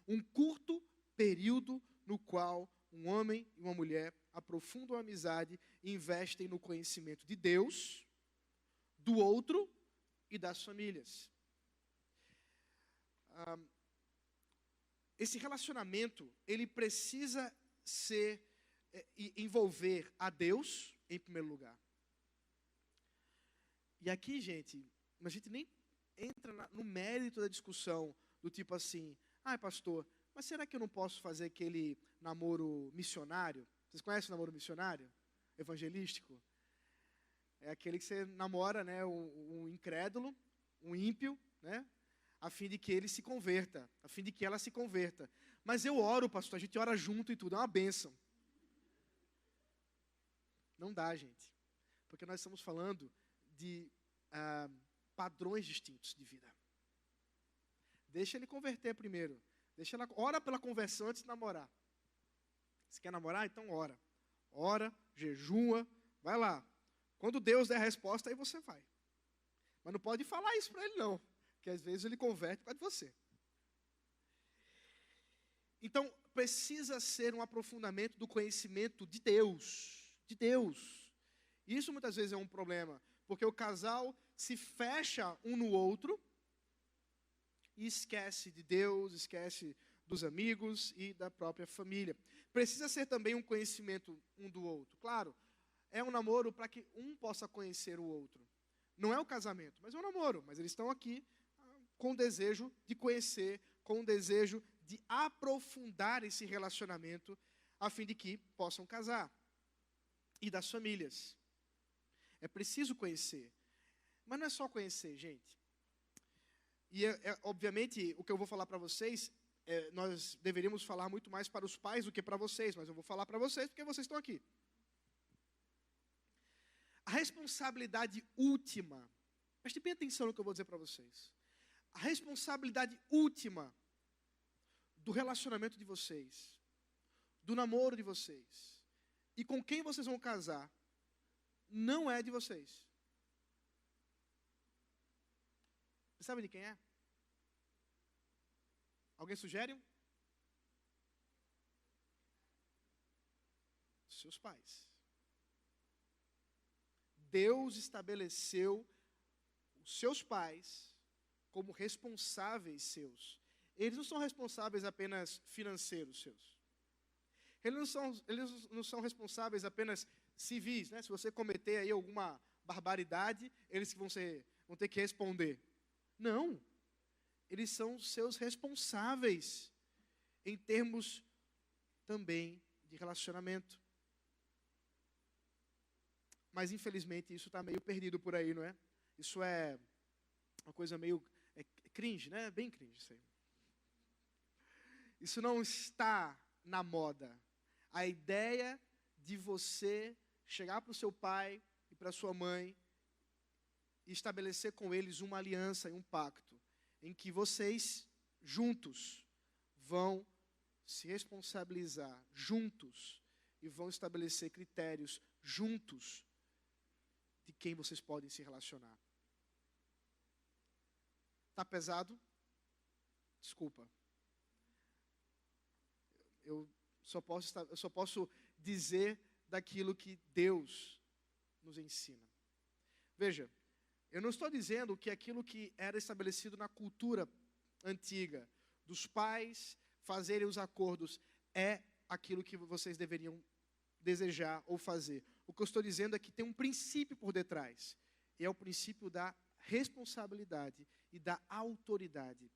Um curto período no qual um homem e uma mulher aprofundam a amizade e investem no conhecimento de Deus, do outro e das famílias. Esse relacionamento, ele precisa envolver a Deus em primeiro lugar. E aqui, gente, a gente nem entra no mérito da discussão do tipo assim, pastor, mas será que eu não posso fazer aquele namoro missionário? Vocês conhecem o namoro missionário? Evangelístico? É aquele que você namora, né, um incrédulo, um ímpio, né, a fim de que ele se converta, a fim de que ela se converta. Mas eu oro, pastor, a gente ora junto e tudo, é uma bênção. Não dá, gente, porque nós estamos falando de padrões distintos de vida. Deixa ele converter primeiro. Ora pela conversão antes de namorar. Se quer namorar, então ora. Ora, jejua, vai lá. Quando Deus der a resposta, aí você vai. Mas não pode falar isso para ele, não. Porque às vezes ele converte por causa de você. Então, precisa ser um aprofundamento do conhecimento de Deus. De Deus. Isso muitas vezes é um problema. Porque o casal se fecha um no outro e esquece de Deus, esquece dos amigos e da própria família. Precisa ser também um conhecimento um do outro. Claro, é um namoro para que um possa conhecer o outro. Não é o casamento, mas é um namoro. Mas eles estão aqui com o desejo de conhecer, com o desejo de aprofundar esse relacionamento, a fim de que possam casar. E das famílias. É preciso conhecer. Mas não é só conhecer, gente. E, obviamente, o que eu vou falar para vocês, nós deveríamos falar muito mais para os pais do que para vocês, mas eu vou falar para vocês porque vocês estão aqui. A responsabilidade última, prestem bem atenção no que eu vou dizer para vocês. A responsabilidade última do relacionamento de vocês, do namoro de vocês, e com quem vocês vão casar, não é de vocês. Você sabe de quem é? Alguém sugere? Seus pais. Deus estabeleceu os seus pais como responsáveis seus. Eles não são responsáveis apenas financeiros seus. Eles não são responsáveis apenas civis, né? Se você cometer aí alguma barbaridade, eles vão ter que responder. Não. Eles são seus responsáveis em termos também de relacionamento. Mas, infelizmente, isso está meio perdido por aí, não é? Isso é uma coisa meio cringe, né? Bem cringe isso aí. Isso não está na moda. A ideia de você chegar para o seu pai e para a sua mãe e estabelecer com eles uma aliança e um pacto. em que vocês juntos vão se responsabilizar juntos e vão estabelecer critérios juntos de quem vocês podem se relacionar. Tá pesado? Desculpa. Eu só posso dizer daquilo que Deus nos ensina. Veja, eu não estou dizendo que aquilo que era estabelecido na cultura antiga, dos pais fazerem os acordos, é aquilo que vocês deveriam desejar ou fazer. O que eu estou dizendo é que tem um princípio por detrás. E é o princípio da responsabilidade e da autoridade.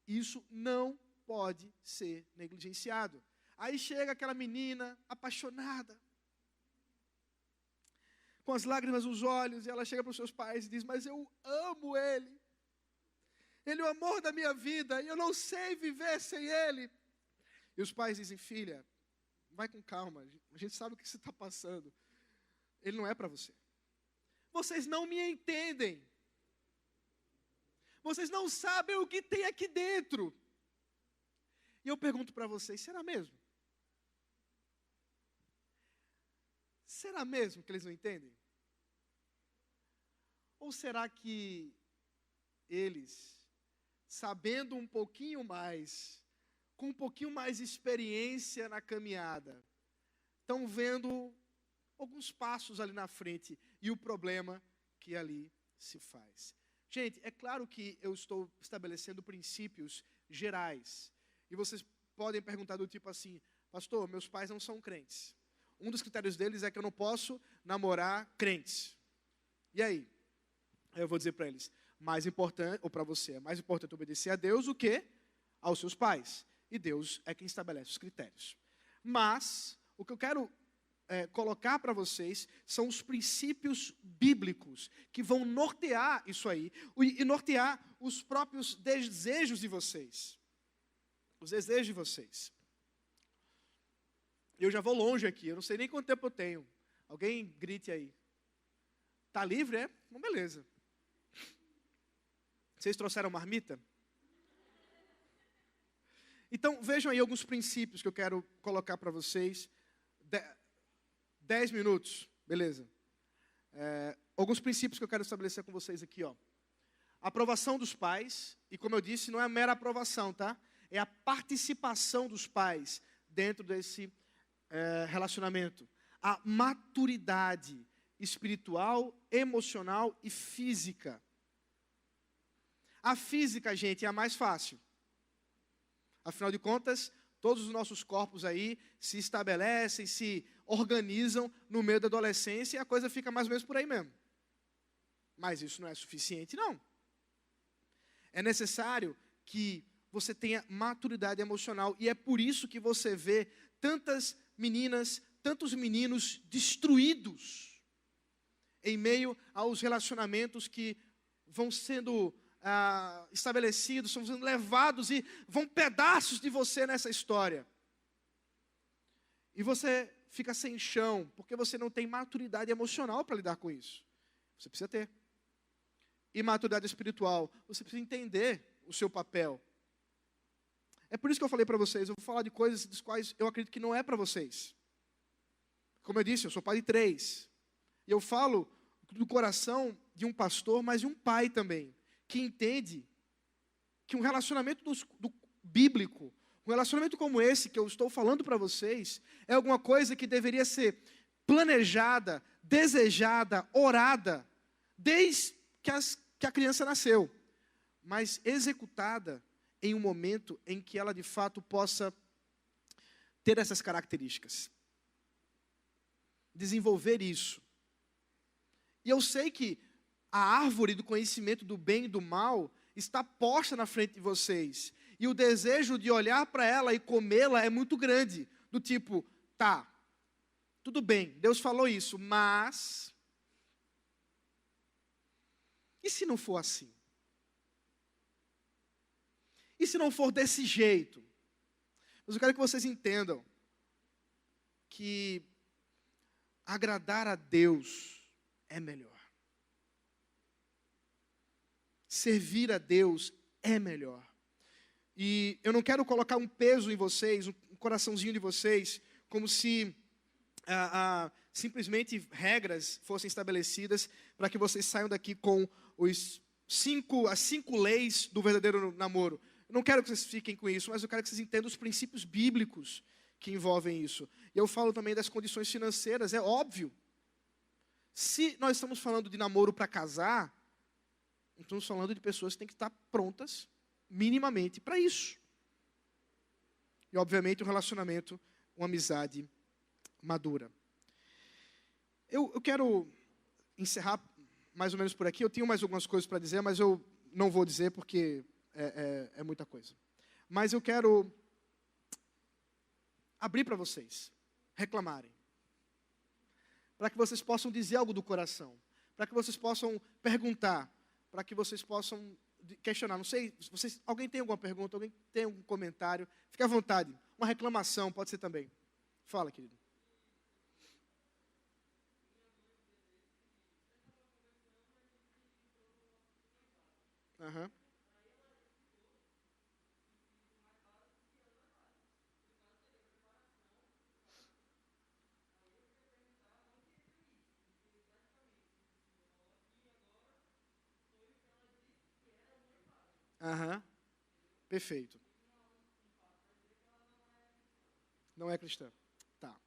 Isso não pode ser negligenciado. Aí chega aquela menina apaixonada, com as lágrimas nos olhos, e ela chega para os seus pais e diz: mas eu amo ele. Ele é o amor da minha vida, e eu não sei viver sem ele. E os pais dizem: filha, vai com calma, a gente sabe o que você está passando. Ele não é para você. Vocês não me entendem. Vocês não sabem o que tem aqui dentro. E eu pergunto para vocês, será mesmo? Será mesmo que eles não entendem? Ou será que eles, sabendo um pouquinho mais, com um pouquinho mais de experiência na caminhada, estão vendo alguns passos ali na frente e o problema que ali se faz? Gente, é claro que eu estou estabelecendo princípios gerais. E vocês podem perguntar do tipo assim: pastor, meus pais não são crentes. Um dos critérios deles é que eu não posso namorar crentes. E aí? Eu vou dizer para eles: mais importante, ou para você, é mais importante obedecer a Deus do que aos seus pais. E Deus é quem estabelece os critérios. Mas, o que eu quero colocar para vocês são os princípios bíblicos que vão nortear isso aí e nortear os próprios desejos de vocês. Os desejos de vocês. Eu já vou longe aqui, eu não sei nem quanto tempo eu tenho. Alguém grite aí. Tá livre, é? Então, beleza. Vocês trouxeram marmita? Então, vejam aí alguns princípios que eu quero colocar para vocês. 10 minutos, beleza. Alguns princípios que eu quero estabelecer com vocês aqui, ó. Aprovação dos pais, e como eu disse, não é a mera aprovação, tá? É a participação dos pais dentro desse relacionamento. A maturidade espiritual, emocional e física. A física, gente, é a mais fácil. Afinal de contas, todos os nossos corpos aí se estabelecem, se organizam no meio da adolescência e a coisa fica mais ou menos por aí mesmo. Mas isso não é suficiente, não. É necessário que você tenha maturidade emocional e é por isso que você vê tantas meninas, tantos meninos destruídos em meio aos relacionamentos que vão sendo estabelecidos, são sendo levados e vão pedaços de você nessa história. E você fica sem chão, porque você não tem maturidade emocional para lidar com isso. Você precisa ter. E maturidade espiritual, você precisa entender o seu papel. É por isso que eu falei para vocês, eu vou falar de coisas das quais eu acredito que não é para vocês. Como eu disse, eu sou pai de 3. E eu falo do coração de um pastor, mas de um pai também, que entende que um relacionamento bíblico, um relacionamento como esse que eu estou falando para vocês, é alguma coisa que deveria ser planejada, desejada, orada, desde que a criança nasceu, mas executada em um momento em que ela de fato possa ter essas características. Desenvolver isso. E eu sei que a árvore do conhecimento do bem e do mal está posta na frente de vocês. E o desejo de olhar para ela e comê-la é muito grande. Do tipo, tá, tudo bem, Deus falou isso, mas... E se não for assim? E se não for desse jeito? Mas eu quero que vocês entendam que agradar a Deus é melhor. servir a Deus é melhor. E eu não quero colocar um peso em vocês, um coraçãozinho de vocês, como se simplesmente regras fossem estabelecidas para que vocês saiam daqui com as 5 leis do verdadeiro namoro. Eu não quero que vocês fiquem com isso, mas eu quero que vocês entendam os princípios bíblicos que envolvem isso. E eu falo também das condições financeiras, é óbvio. Se nós estamos falando de namoro para casar, estamos falando de pessoas que têm que estar prontas minimamente para isso. E, obviamente, um relacionamento, uma amizade madura. Eu quero encerrar mais ou menos por aqui. Eu tenho mais algumas coisas para dizer, mas eu não vou dizer porque é muita coisa. Mas eu quero abrir para vocês reclamarem. Para que vocês possam dizer algo do coração. Para que vocês possam perguntar. Para que vocês possam questionar. Não sei, se alguém tem alguma pergunta, alguém tem algum comentário, fique à vontade. Uma reclamação pode ser também. Fala, querido. Aham. Aham. Perfeito. Não é cristã. Tá.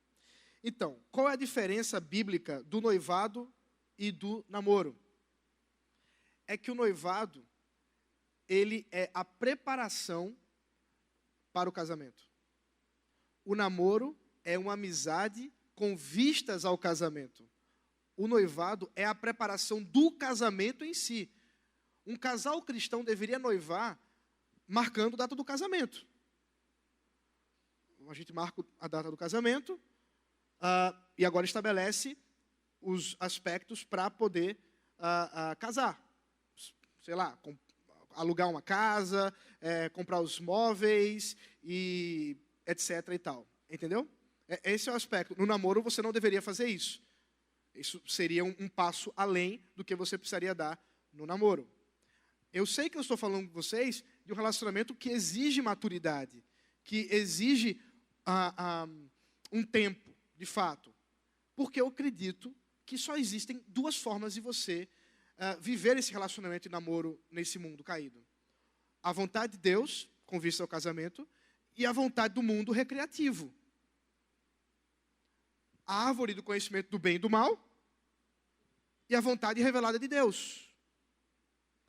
Então, qual é a diferença bíblica do noivado e do namoro? É que o noivado, ele é a preparação para o casamento. O namoro é uma amizade com vistas ao casamento. O noivado é a preparação do casamento em si. Um casal cristão deveria noivar marcando a data do casamento. A gente marca a data do casamento e agora estabelece os aspectos para poder casar. Sei lá, alugar uma casa, comprar os móveis, e etc. e tal. Entendeu? Esse é o aspecto. No namoro você não deveria fazer isso. Isso seria um passo além do que você precisaria dar no namoro. Eu sei que eu estou falando com vocês de um relacionamento que exige maturidade, que exige um tempo, de fato. Porque eu acredito que só existem 2 formas de você viver esse relacionamento de namoro nesse mundo caído. A vontade de Deus, com vista ao casamento, e a vontade do mundo recreativo. A árvore do conhecimento do bem e do mal e a vontade revelada de Deus.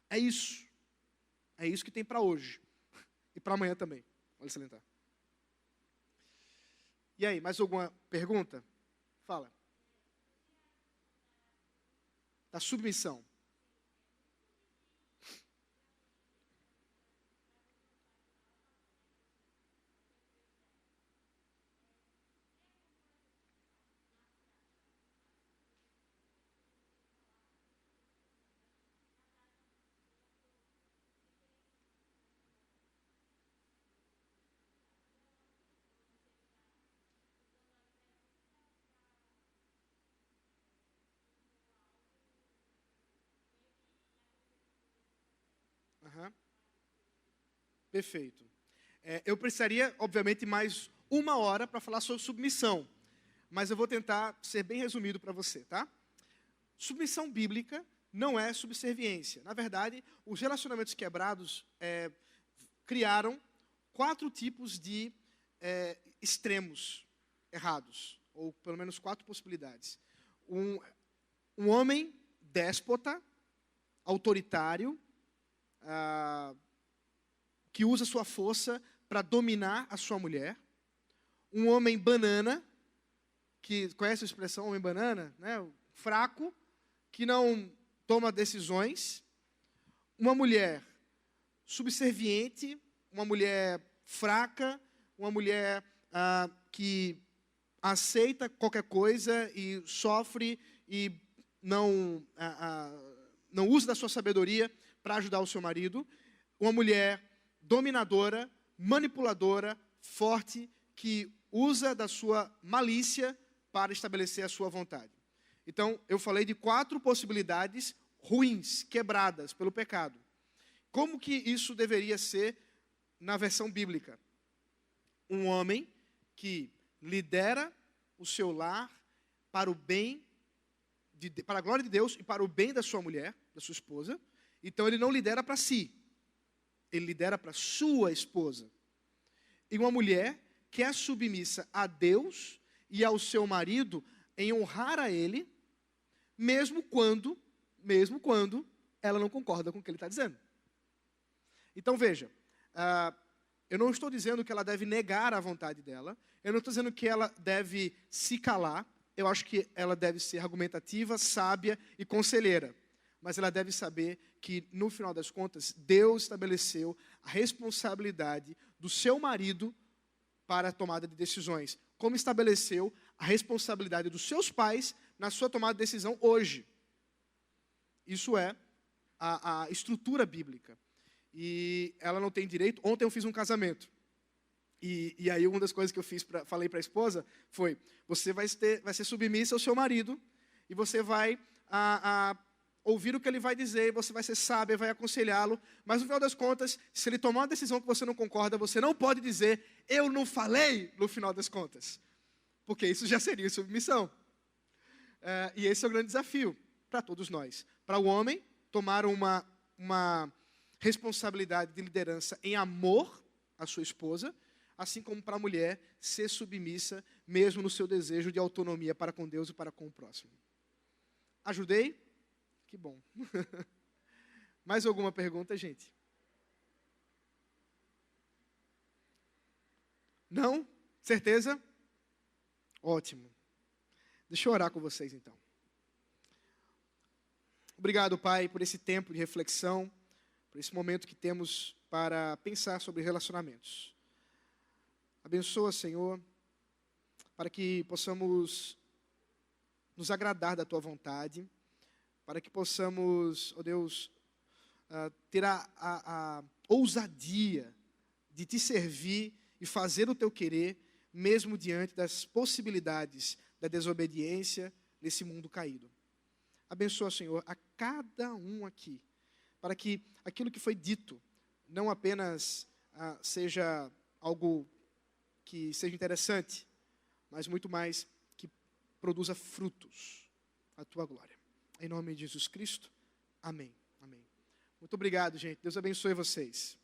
É isso. É isso que tem para hoje. E para amanhã também. Vale salientar. E aí, mais alguma pergunta? Fala. Da submissão. Uhum. Perfeito. Eu precisaria, obviamente, mais 1 hora para falar sobre submissão. Mas eu vou tentar ser bem resumido para você, tá? Submissão bíblica não é subserviência. Na verdade, os relacionamentos quebrados criaram 4 tipos de extremos errados. Ou pelo menos 4 possibilidades. Um homem déspota, autoritário, que usa sua força para dominar a sua mulher. Um homem banana, que conhece a expressão homem banana, né? Fraco, que não toma decisões. Uma mulher subserviente, uma mulher fraca, uma mulher que aceita qualquer coisa e sofre e não usa da sua sabedoria para ajudar o seu marido. Uma mulher dominadora, manipuladora, forte, que usa da sua malícia para estabelecer a sua vontade. Então, eu falei de 4 possibilidades ruins, quebradas pelo pecado. como que isso deveria ser na versão bíblica? Um homem que lidera o seu lar para o bem, para a glória de Deus e para o bem da sua mulher, da sua esposa. Então ele não lidera para si, ele lidera para sua esposa. E uma mulher que é submissa a Deus e ao seu marido em honrar a ele, mesmo quando ela não concorda com o que ele está dizendo. Então veja, eu não estou dizendo que ela deve negar a vontade dela, eu não estou dizendo que ela deve se calar, eu acho que ela deve ser argumentativa, sábia e conselheira. Mas ela deve saber que, no final das contas, Deus estabeleceu a responsabilidade do seu marido para a tomada de decisões, como estabeleceu a responsabilidade dos seus pais na sua tomada de decisão hoje. Isso é a estrutura bíblica. E ela não tem direito. Ontem eu fiz um casamento. E aí uma das coisas que eu falei para a esposa foi: você vai ser submissa ao seu marido e você vai ouvir o que ele vai dizer, você vai ser sábia, vai aconselhá-lo, mas no final das contas, se ele tomar uma decisão que você não concorda, você não pode dizer, eu não falei, no final das contas, porque isso já seria submissão. E esse é o grande desafio para todos nós. Para o homem, tomar uma responsabilidade de liderança em amor à sua esposa, assim como para a mulher ser submissa, mesmo no seu desejo de autonomia para com Deus e para com o próximo. Ajudei? Que bom. Mais alguma pergunta, gente? Não? Certeza? Ótimo. Deixa eu orar com vocês, então. Obrigado, Pai, por esse tempo de reflexão, por esse momento que temos para pensar sobre relacionamentos. Abençoa, Senhor, para que possamos nos agradar da Tua vontade, para que possamos, ó Deus, ter a ousadia de Te servir e fazer o Teu querer, mesmo diante das possibilidades da desobediência nesse mundo caído. Abençoa, Senhor, a cada um aqui, para que aquilo que foi dito não apenas seja algo que seja interessante, mas muito mais que produza frutos à Tua glória. Em nome de Jesus Cristo, amém. Amém. Muito obrigado, gente. Deus abençoe vocês.